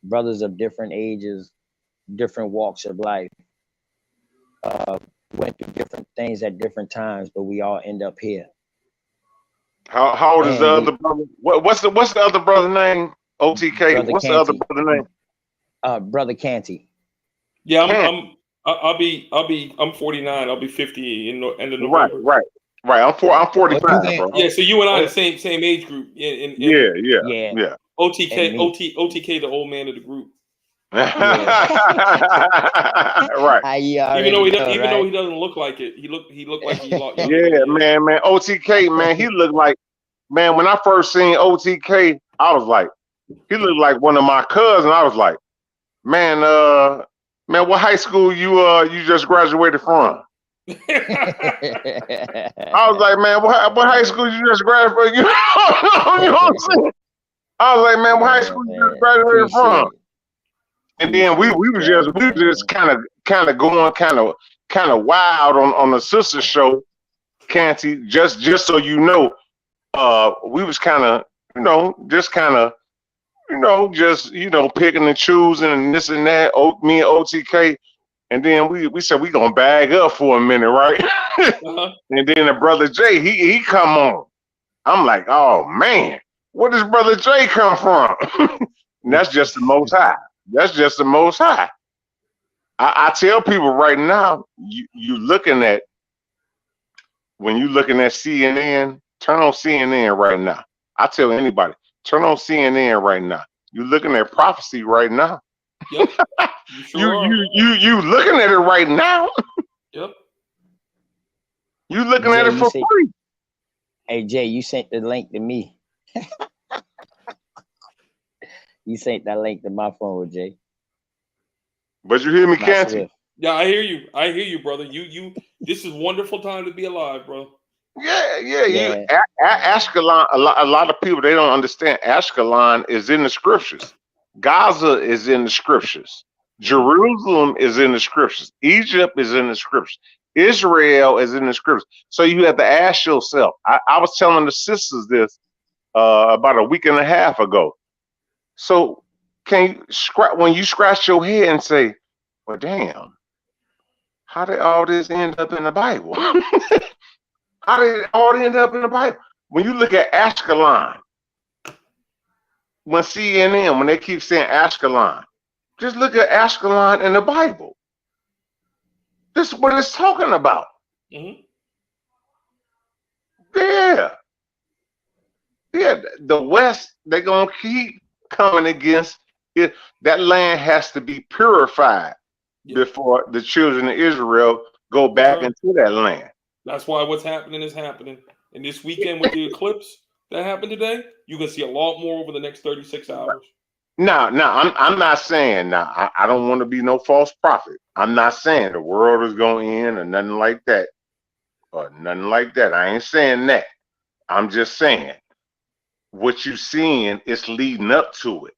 brothers of different ages, different walks of life, went through different things at different times, but we all end up here. How old is the other brother? What's the other brother name? OTK. Brother What's Canty. the other brother name? Brother Canty. Yeah, I'm 49. I'll be 50 in the end of November. Right. I'm 45, bro. Yeah, so you and I are the same age group. Yeah. OTK, the old man of the group. Right. Even though he doesn't look like it, he looked like he looked. Yeah, man. OTK, man, he looked like, man. When I first seen OTK, I was like, he looked like one of my cousins. I was like, man, what high school you just graduated from? I was like, man, what high school you just graduated from? You know what I'm saying? I was like, man, what high school you just graduated from? And then we was just kind of going kind of wild on the sister show, Canty. Just so you know, we was kind of picking and choosing and this and that. Me and OTK, and then we said we gonna bag up for a minute, right? And then the brother Jay, he come on. I'm like, oh man, where does brother Jay come from? And that's just the Most High. That's just the Most High. I tell people right now, when you looking at CNN, turn on CNN right now. I tell anybody, turn on CNN right now. You looking at prophecy right now. Yep. You looking at it right now. Yep. You looking at it for free. Hey Jay, you sent the link to me. You sent that link to my phone, Jay. But you hear me, Canty? Yeah, I hear you, brother. You. This is a wonderful time to be alive, bro. Yeah. Ashkelon. A lot of people, they don't understand. Ashkelon is in the scriptures. Gaza is in the scriptures. Jerusalem is in the scriptures. Egypt is in the scriptures. Israel is in the scriptures. So you have to ask yourself. I was telling the sisters this about a week and a half ago. So when you scratch your head and say, well, damn, how did all this end up in the Bible? How did it all end up in the Bible? When you look at Ashkelon, when CNN, when they keep saying Ashkelon, just look at Ashkelon in the Bible. This is what it's talking about. Mm-hmm. Yeah, the West, they're going to keep coming against it. That land has to be purified before the children of Israel go back into that land. That's why what's happening is happening. And this weekend with the eclipse that happened today, you can see a lot more over the next 36 hours. No, I'm not saying now. I don't want to be no false prophet. I'm not saying the world is going to end or nothing like that. I ain't saying that. I'm just saying what you're seeing is leading up to it.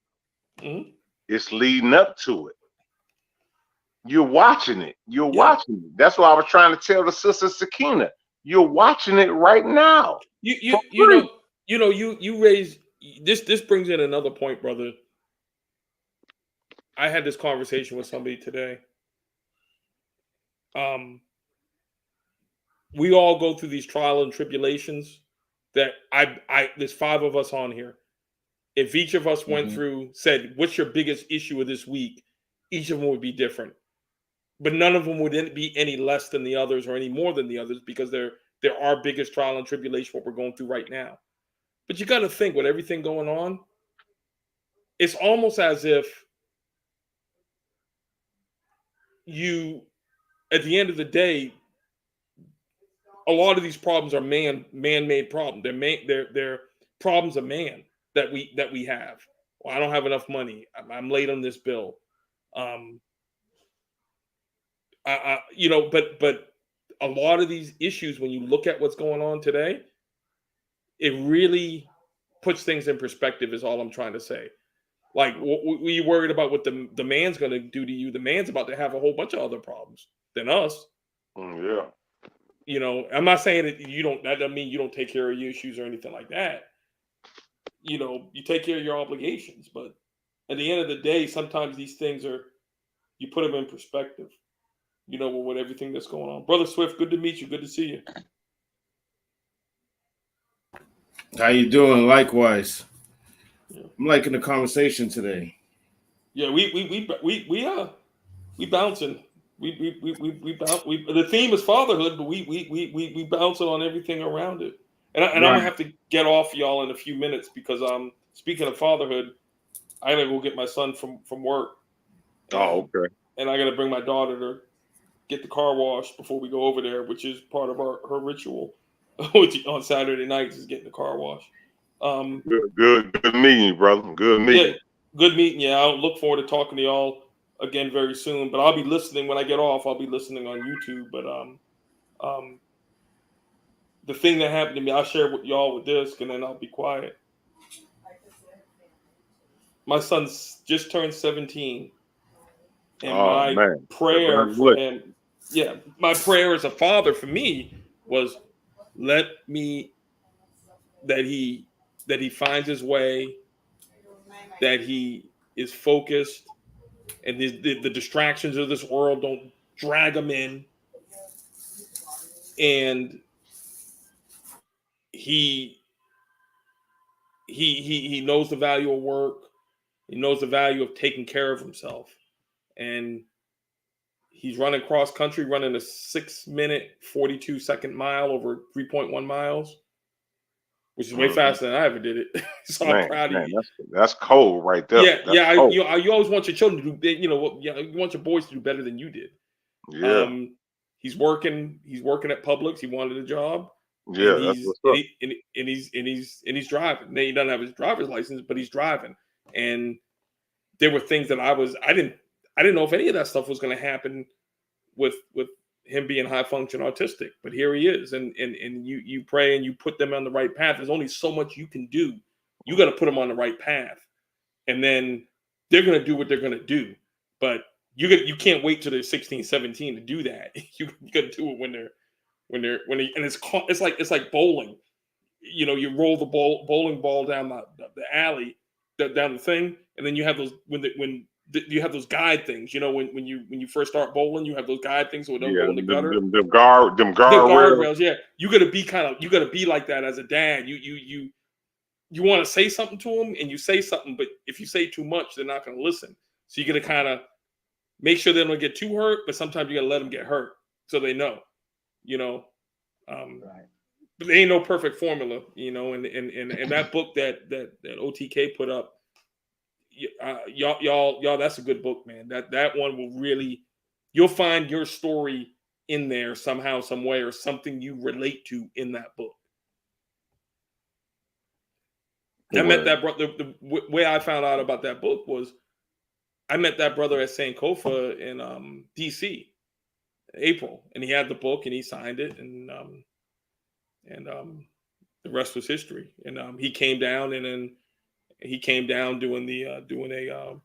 Mm-hmm. It's leading up to it. You're watching it. Watching it. That's why I was trying to tell the sister Sakina. You're watching it right now. You raise this brings in another point, brother. I had this conversation with somebody today. We all go through these trials and tribulations that there's 5 of us on here. If each of us went through, said, what's your biggest issue of this week? Each of them would be different. but none of them would be any less than the others or any more than the others, because they're our biggest trial and tribulation, what we're going through right now. But you got to think, with everything going on, it's almost as if you, at the end of the day, a lot of these problems are man-made problems. They're problems of man that we have. Well, I don't have enough money. I'm late on this bill. But a lot of these issues, when you look at what's going on today, it really puts things in perspective, is all I'm trying to say. Like, were you worried about what the man's going to do to you? The man's about to have a whole bunch of other problems than us. Yeah. You know, I'm not saying that that doesn't mean you don't take care of your issues or anything like that. You know, you take care of your obligations, but at the end of the day, sometimes these things you put them in perspective, you know, with everything that's going on. Brother Swift, good to meet you. Good to see you. How you doing? Likewise. Yeah. I'm liking the conversation today. Yeah, we bouncing. We bounce. The theme is fatherhood, but we bouncing on everything around it. And I'm gonna have to get off y'all in a few minutes, because speaking of fatherhood, I gotta go get my son from work. Oh, okay. And I gotta bring my daughter to get the car washed before we go over there, which is part of her ritual. Which on Saturday nights is getting the car washed. Good meeting you, brother. Good meeting. Yeah, good meeting you. I'll look forward to talking to y'all again very soon. But I'll be listening when I get off. I'll be listening on YouTube. But the thing that happened to me, I'll share with y'all with this, and then I'll be quiet. My son's just turned 17, and my prayer for him, my prayer as a father for me was, that he finds his way, that he is focused, and the distractions of this world don't drag him in, and he knows the value of work. He knows the value of taking care of himself, and he's running cross country, running a 6-minute 42-second mile over 3.1 miles, which is way faster than I ever did it. So I'm proud of you. That's cold right there. You always want your children to do, you want your boys to do better than you did. Yeah. He's working at Publix. He wanted a job. Yeah, that's what's up. And he's driving. Now, he doesn't have his driver's license, but he's driving. And there were things that I didn't know if any of that stuff was going to happen with him being high function autistic, but here he is. And you pray and you put them on the right path. There's only so much you can do. You got to put them on the right path, and then they're going to do what they're going to do. But you can't wait till they're 16, 17 to do that. You got to do it when they're and it's like bowling. You know, you roll the bowling ball down the alley, down the thing, and then you have those you have those guide things. You know, when you first start bowling, you have those guide things so it don't go in the gutter. Them guardrails. Yeah, you gotta be like that as a dad. You want to say something to them, and you say something, but if you say too much, they're not gonna listen. So you gotta kind of make sure they don't get too hurt, but sometimes you gotta let them get hurt so they know. You know, right. But there ain't no perfect formula. You know, and that book that OTK put up. Y'all, that's a good book, man. That one will really, you'll find your story in there somehow, some way, or something you relate to in that book. I met that brother. The way I found out about that book was I met that brother at Sankofa in DC, April, and he had the book and he signed it, and the rest was history. And he came down, and then he came down doing a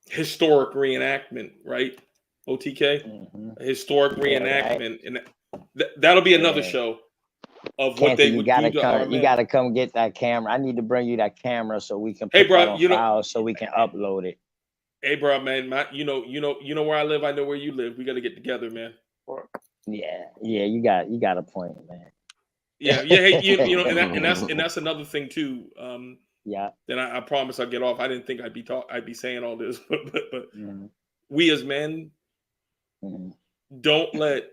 historic reenactment, right? OTK, a historic reenactment, and that'll be another show of what they would do to our men. You gotta come get that camera. I need to bring you that camera so we can put that on file so we can upload it. Hey, bro, man, you know where I live. I know where you live. We got to get together, man. Yeah, you got a point, man. Yeah. Hey, you know, and that's another thing too. Yeah. Then I promise I'll get off. I didn't think I'd be saying all this, but we as men don't let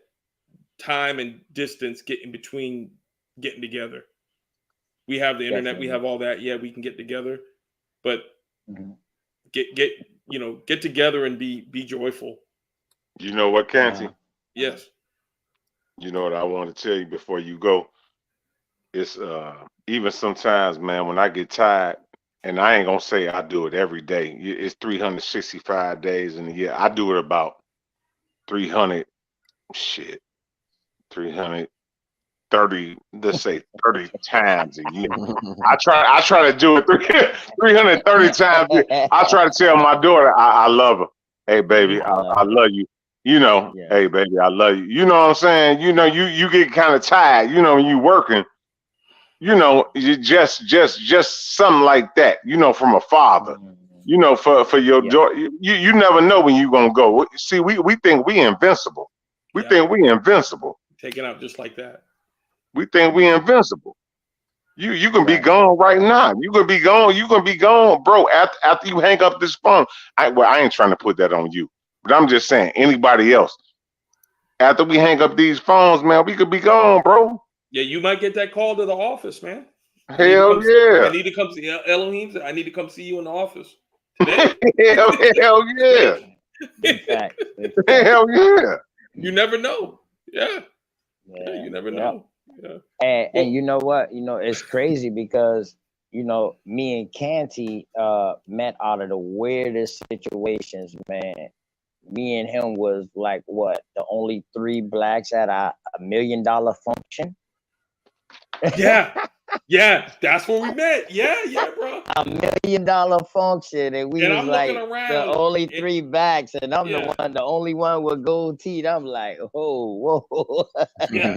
time and distance get in between getting together. We have the internet, we have all that. Yeah, we can get together, but get together and be joyful. You know what, Canty? Yes. You know what I want to tell you before you go? It's even sometimes, man, when I get tired, and I ain't gonna say I do it every day. It's 365 days in a year. I do it about 330, let's say 30 times a year. I try to do it 330 times a year. I try to tell my daughter I love her. Hey baby, I love you. You know, hey baby, I love you. You know what I'm saying? You know, you get kind of tired, you know, when you working, you know, you just something like that, you know, from a father. You know, for your daughter, you never know when you're gonna go. See, we think we invincible. We think we invincible. Taking out just like that. We think we invincible. You can be gone right now. You can be gone, bro. After you hang up this phone. I ain't trying to put that on you, but I'm just saying anybody else. After we hang up these phones, man, we could be gone, bro. Yeah, you might get that call to the office, man. Hell yeah. I need to come see Elohim. I need to come see you in the office today. hell yeah. Hell yeah. You never know. Yeah, you never know. Yeah. And you know what? You know, it's crazy because, you know, me and Canty met out of the weirdest situations, man. Me and him was like, what, the only 3 blacks at a $1 million function? Yeah, that's where we met. Yeah, bro. $1 million function, and we was like the only 3 blacks, and I'm the only one with gold teeth. I'm like, oh, whoa. Yeah.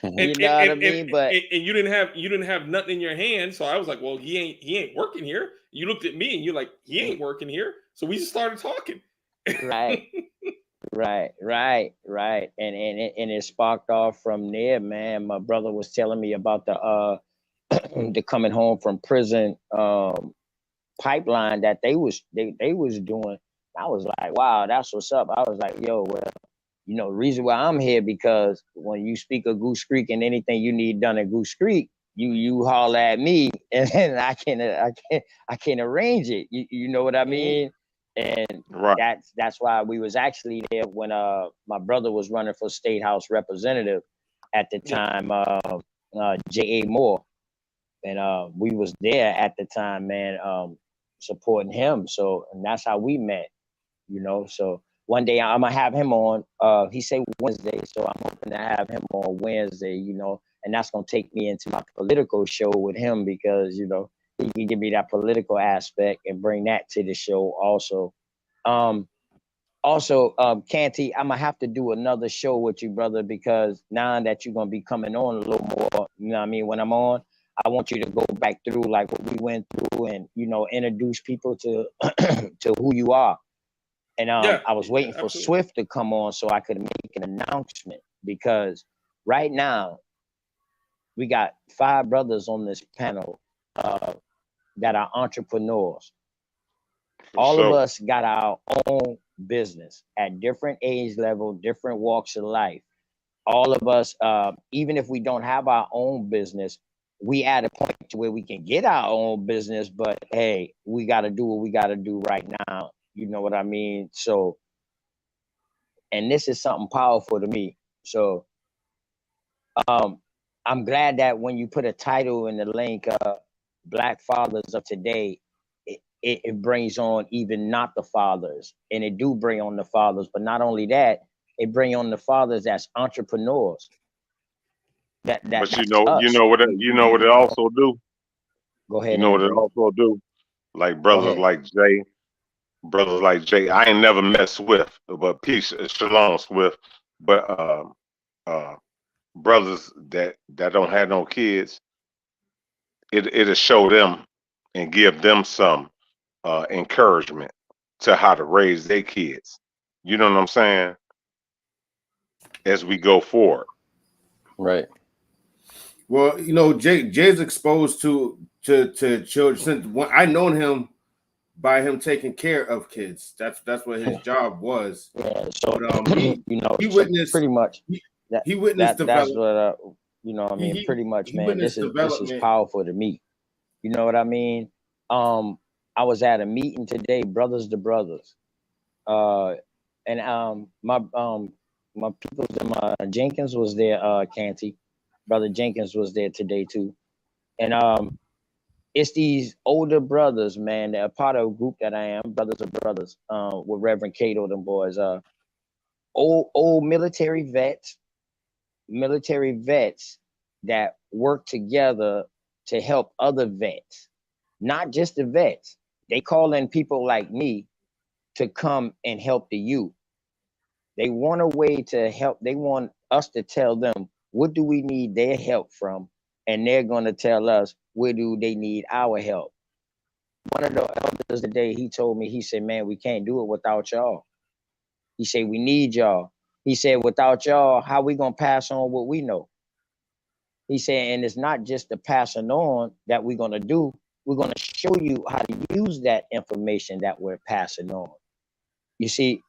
You know what I mean? But you didn't have nothing in your hand, so I was like, well, he ain't working here. You looked at me and you're like, he ain't working here. So we just started talking. Right. And it sparked off from there, man. My brother was telling me about the coming home from prison pipeline that they was doing. I was like, wow, that's what's up. I was like, yo, well, you know, the reason why I'm here because when you speak of Goose Creek and anything you need done at Goose Creek, you holler at me and I can arrange it. You know what I mean? And that's why we was actually there when my brother was running for state house representative at the time, J.A. Moore, and we was there at the time, man, supporting him. So, and that's how we met, you know. So one day I'm gonna have him on. He said Wednesday, so I'm hoping to have him on Wednesday, you know, and that's gonna take me into my political show with him because, you know, he can give me that political aspect and bring that to the show also. Canty, I'm gonna have to do another show with you, brother, because now that you're gonna be coming on a little more, you know what I mean, when I'm on, I want you to go back through like what we went through and, you know, introduce people to to who you are. And I was waiting for Swift to come on so I could make an announcement because right now we got 5 brothers on this panel that are entrepreneurs. All of us got our own business at different age level, different walks of life. All of us, even if we don't have our own business, we at a point to where we can get our own business, but hey, we got to do what we got to do right now. You know what I mean? So, and this is something powerful to me. So, I'm glad that when you put a title in the link, Black Fathers of Today, it brings on even not the fathers, and it do bring on the fathers, but not only that, it bring on the fathers as entrepreneurs. But you know what it also do? Go ahead. You know what it also do? Like brothers like Jay. I ain't never met Swift, but peace, shalom, Swift. But brothers that don't have no kids, it'll show them and give them some encouragement to how to raise their kids. You know what I'm saying? As we go forward. Right. Well, you know, Jay's exposed to children since I known him by him taking care of kids. That's what his job was. Yeah, so But you know, he so witnessed pretty much he witnessed that's development. what you know what I mean. He Pretty much, he man. witnessed This is development. powerful to me. You know what I mean? I was at a meeting today, Brothers to Brothers, and my people, my Jenkins was there. Canty, brother Jenkins was there today too, and it's these older brothers, man. They're part of a group that I am, Brothers to Brothers, with Reverend Cato, them boys. Old military vets that work together to help other vets, not just the vets. They call in people like me to come and help the youth. They want a way to help. They want us to tell them what do we need their help from, and they're going to tell us where do they need our help. One of the elders today, he told me, he said, man, we can't do it without y'all. He said, we need y'all. He said, without y'all, how we going to pass on what we know? He said, and it's not just the passing on that we're going to do. We're going to show you how to use that information that we're passing on. You see,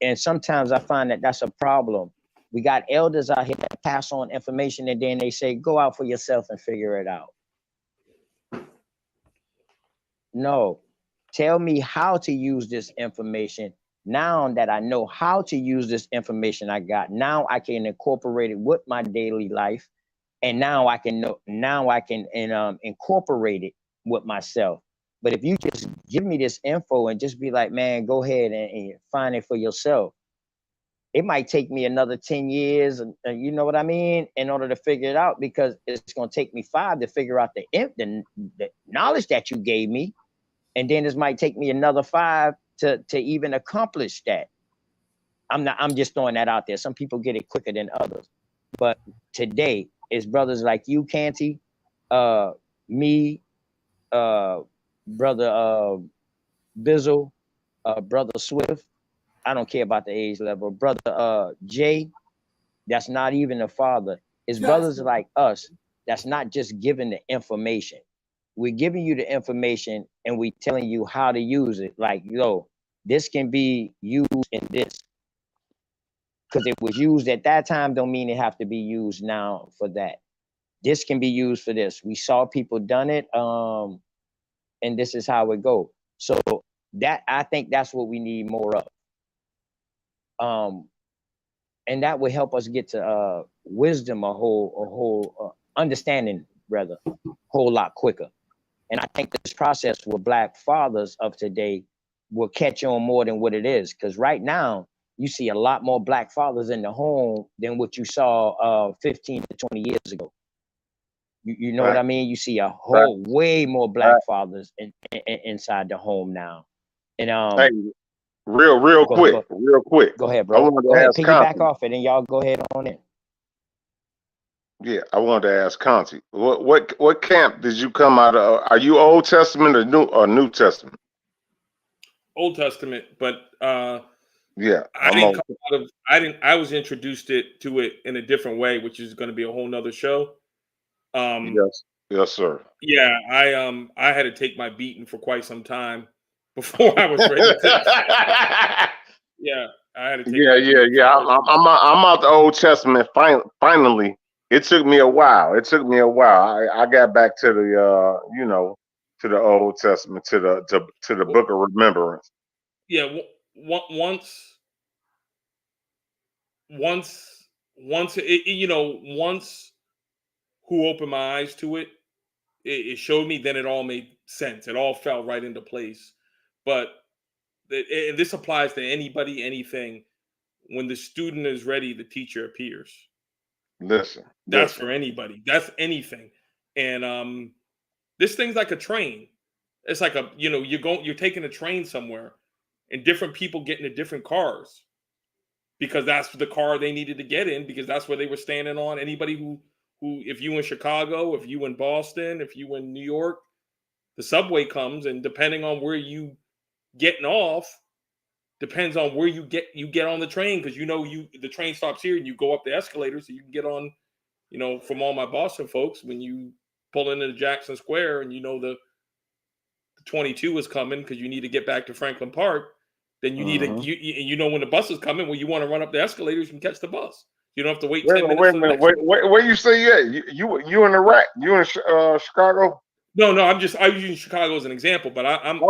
and sometimes I find that that's a problem. We got elders out here that pass on information and then they say, go out for yourself and figure it out. No, tell me how to use this information. Now that I know how to use this information I got, now I can incorporate it with my daily life. And now I can incorporate it with myself. But if you just give me this info and just be like, man, go ahead and find it for yourself, it might take me another 10 years, you know what I mean, in order to figure it out, because it's going to take me 5 to figure out the knowledge that you gave me. And then this might take me another 5 to even accomplish that. I'm just throwing that out there. Some people get it quicker than others. But today, it's brothers like you, Canty, me, brother Bizzle, brother Swift. I don't care about the age level. Brother Jay, that's not even a father. It's brothers like us that's not just giving the information. We're giving you the information and we telling you how to use it. Like, yo, this can be used in this. Because it was used at that time don't mean it have to be used now for that. This can be used for this. We saw people done it, and this is how it go. So that, I think that's what we need more of. And that would help us get to wisdom, a whole understanding, rather, whole lot quicker. And I think this process with Black fathers of today will catch on more than what it is. Because right now, you see a lot more Black fathers in the home than what you saw 15 to 20 years ago. You know what I mean? You see a whole way more Black fathers inside the home now. And hey, real quick. Go ahead, bro. Go ahead, piggyback off it, and y'all go ahead on it. Yeah, I wanted to ask Conti, what camp did you come out of? Are you Old Testament or New Testament? Old Testament, but yeah, I was introduced to it in a different way, which is going to be a whole nother show. Yes, sir. Yeah, I had to take my beating for quite some time before I was ready to. Yeah, I had to take. Yeah. I'm out the Old Testament. Finally, it took me a while. I got back to the to the Old Testament, to the Book of Remembrance. Yeah, once who opened my eyes to it, it showed me. Then it all made sense. It all fell right into place. But this applies to anybody, anything. When the student is ready, the teacher appears. That's for anybody. That's anything. And this thing's like a train. It's like you're taking a train somewhere, and different people get into different cars because that's the car they needed to get in, because that's where they were standing on. Anybody who if you in Chicago, if you in Boston, if you in New York, the subway comes, and depending on where you getting off, depends on where you get on the train, because the train stops here and you go up the escalator so you can get on. From all my Boston folks, when you pull into Jackson Square and the 22 was coming because you need to get back to Franklin Park, then you need to you know when the bus is coming. Well, you want to run up the escalators and catch the bus. You don't have to wait 10 minutes. Wait a minute. Where you say you in Iraq? You in Chicago? No, I'm using Chicago as an example, but I'm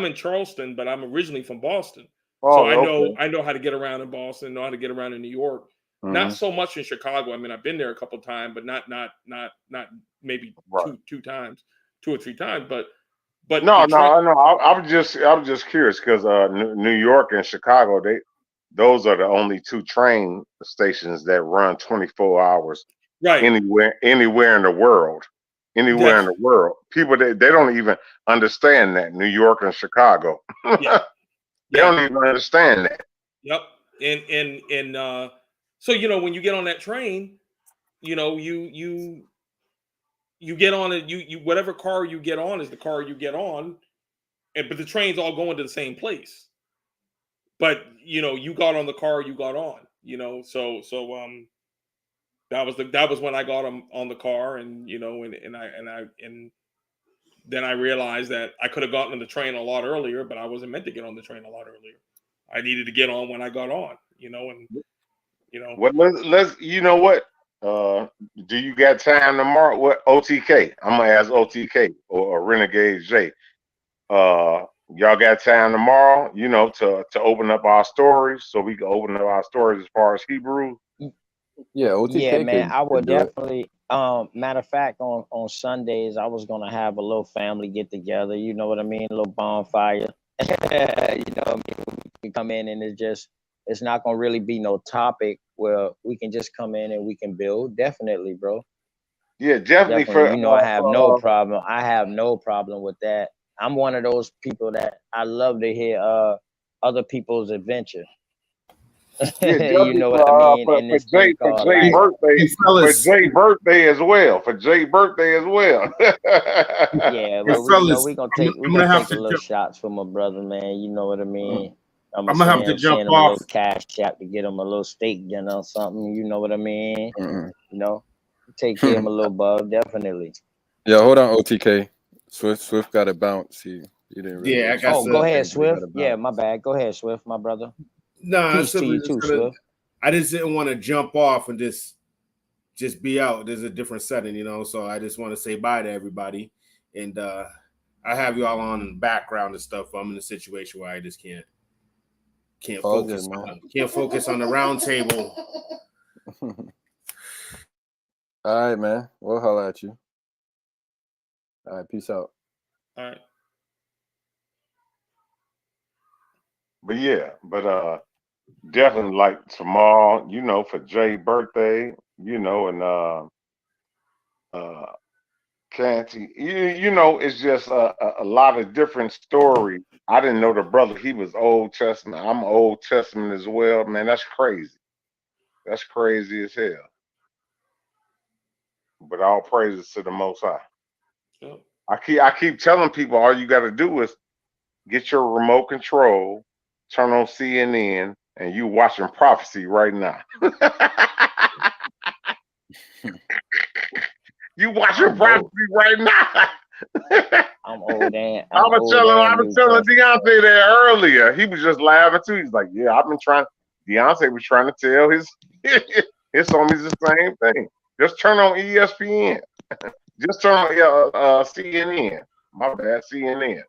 in Charleston, but I'm originally from Boston. So I know how to get around in Boston, know how to get around in New York. Not so much in Chicago. I mean, I've been there a couple of times, but not maybe two or three times. But no. I was just curious because New York and Chicago, those are the only two train stations that run 24 hours, anywhere in the world. Anywhere in the world, people they don't even understand that New York and Chicago. They don't even understand that. Yep. And so when you get on that train, you get on it. You whatever car you get on is the car you get on, but the trains all going to the same place. But you got on the car you got on. So that was when I got on the car, and then I realized that I could have gotten on the train a lot earlier, but I wasn't meant to get on the train a lot earlier. I needed to get on when I got on, Well, let's. You know what? Do you got time tomorrow? What OTK? I'm gonna ask OTK or Renegade J. Y'all got time tomorrow? To open up our stories, so we can open up our stories as far as Hebrew. Yeah, OTK. Yeah, man, I would definitely. Matter of fact, on Sundays, I was gonna have a little family get together. You know what I mean? A little bonfire. You know what I mean? We can come in and it's not gonna really be no topic where we can just come in and we can build. Definitely, bro. Yeah, definitely. I have no problem. I have no problem with that. I'm one of those people that I love to hear other people's adventure. Yeah, you know what I mean? For Jay's birthday as well. For Jay's birthday as well. Yeah, well, we're gonna take a little shots for my brother, man. You know what I mean? I'm gonna have to jump off. A little cash app to get him a little steak dinner or something. You know what I mean? Take care of him a little, bub. Definitely. Yeah, hold on, OTK. Swift got to bounce. He didn't really. Yeah, go ahead, Swift. Yeah, my bad. Go ahead, Swift, my brother. No, I just didn't want to jump off and just be out. There's a different setting, so I just want to say bye to everybody. And I have you all on in the background and stuff. I'm in a situation where I just can't focus on the round table. All right, man. We'll holler at you. All right, peace out. All right. But definitely like tomorrow, for Jay's birthday, and Canty, it's just a lot of different stories. I didn't know the brother, he was Old Testament. I'm Old Testament as well, man. That's crazy. That's crazy as hell. But all praises to the Most High. Yep. I keep telling people all you got to do is get your remote control, turn on CNN, and you watching prophecy right now. You watching prophecy right now. I'm old and I've been telling Deontay that earlier. He was just laughing too. He's like, "Yeah, I've been trying." Deontay was trying to tell his homies the same thing. Just turn on ESPN. Just turn on CNN. My bad, CNN.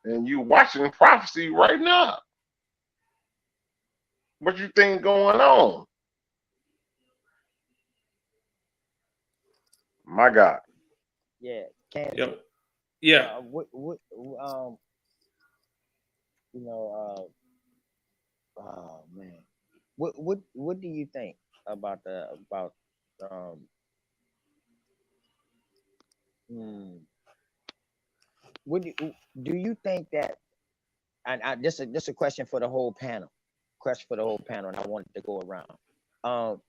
And you watching prophecy right now. What you think going on? My God. Yeah. Yep. Yeah. Oh man. What do you think about what do you think that, and this is a question for the whole panel. And I wanted to go around.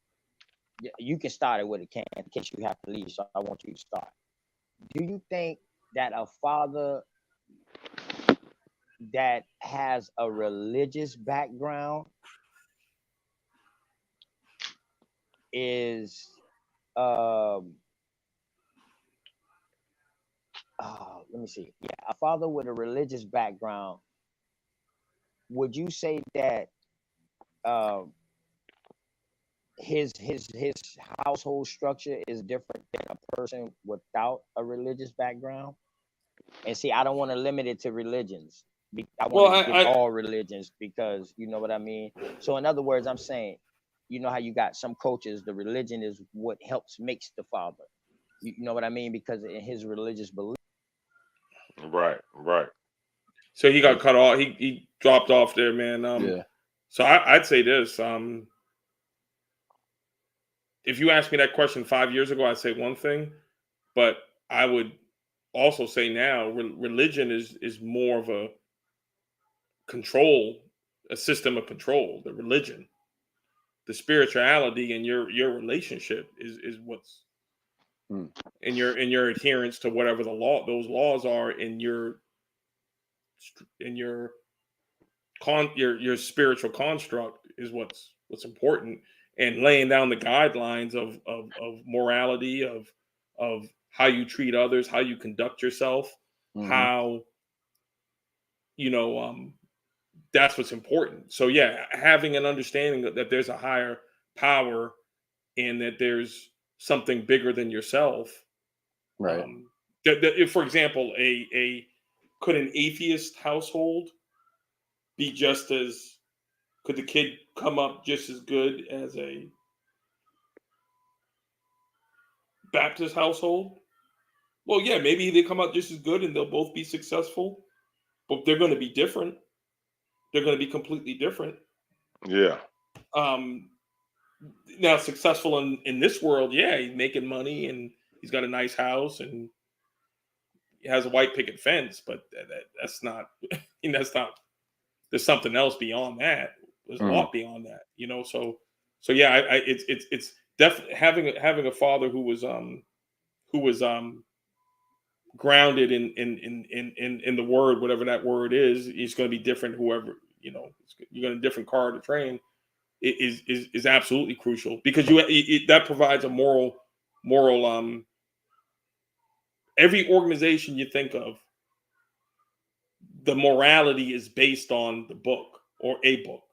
You can start it with a can in case you have to leave, so I want you to start. Do you think that a father that has a religious background is let me see. Yeah, a father with a religious background. Would you say that his household structure is different than a person without a religious background? And see, I don't want to limit it to religions. I want to give all religions, because you know what I mean. So in other words, I'm saying, you know how you got some coaches, the religion is what helps makes the father. You know what I mean? Because in his religious belief. Right. So he got cut off. He dropped off there, man. Yeah. So I'd say this. If you asked me that question 5 years ago, I'd say one thing, but I would also say now religion is more of a system of control. The religion, the spirituality, and your relationship is what's in your adherence to whatever those laws are in your spiritual construct is what's important, and laying down the guidelines of morality, of how you treat others, how you conduct yourself, how that's what's important. So yeah, having an understanding that there's a higher power and that there's something bigger than yourself. Right. If, for example, could an atheist household be could the kid come up just as good as a Baptist household? Well, yeah, maybe they come out just as good and they'll both be successful, but they're going to be different. They're going to be completely different. Yeah. Now, successful in this world, yeah, he's making money and he's got a nice house and he has a white picket fence, but that's not. That's not. There's something else beyond that. There's a lot beyond that, So yeah, it's definitely having a father who was grounded in the word, whatever that word is. He's going to be different. Whoever you're going to different car to train is absolutely crucial, because that provides a moral. Every organization you think of, the morality is based on the book or a book.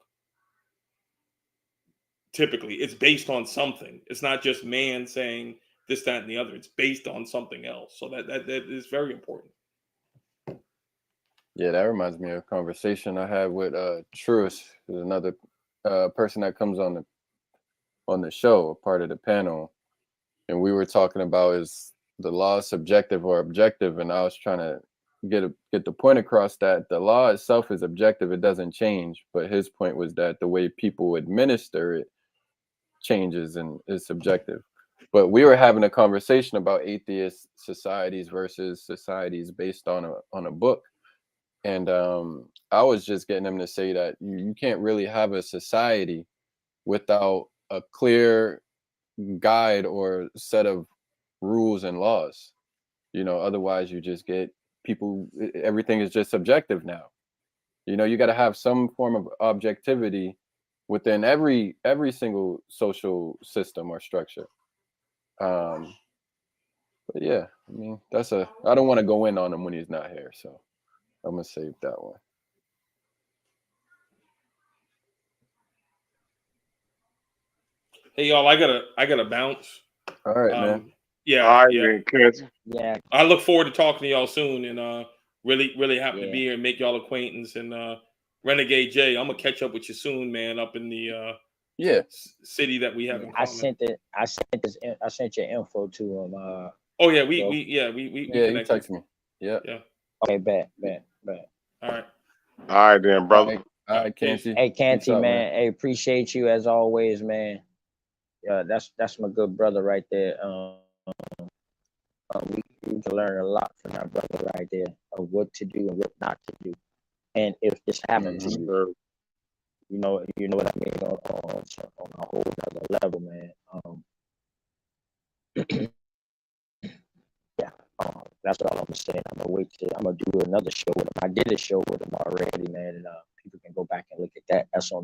Typically, it's based on something. It's not just man saying this, that, and the other. It's based on something else. So that is very important. Yeah, that reminds me of a conversation I had with Truist, who's another person that comes on the show, a part of the panel, and we were talking about is the law subjective or objective, and I was trying to get the point across that the law itself is objective; it doesn't change. But his point was that the way people administer it changes and is subjective. But we were having a conversation about atheist societies versus societies based on a book, and I was just getting them to say that you can't really have a society without a clear guide or set of rules and laws. Otherwise you just get people, everything is just subjective now. You got to have some form of objectivity within every single social system or structure. But yeah, I mean, I don't want to go in on him when he's not here, so I'm gonna save that one. Hey y'all, I gotta bounce. All right, man. Yeah. All right, yeah. Yeah. I look forward to talking to y'all soon, and really happy to be here and make y'all acquaintance. And Renegade Jay, I'm gonna catch up with you soon, man. Up in the city that we have in common. I sent your info to him. Oh yeah, we he texted me. Yeah. Okay, bet. All right. All right then, brother. All right, Canty. Hey, Canty, man. Hey, appreciate you as always, man. Yeah, that's my good brother right there. We can learn a lot from that brother right there of what to do and what not to do. And if this happens to you, you know what I mean, on a whole other level, man. Yeah, that's all I'm saying. I'm gonna do another show with him. I did a show with him already, man, and people can go back and look at that. That's on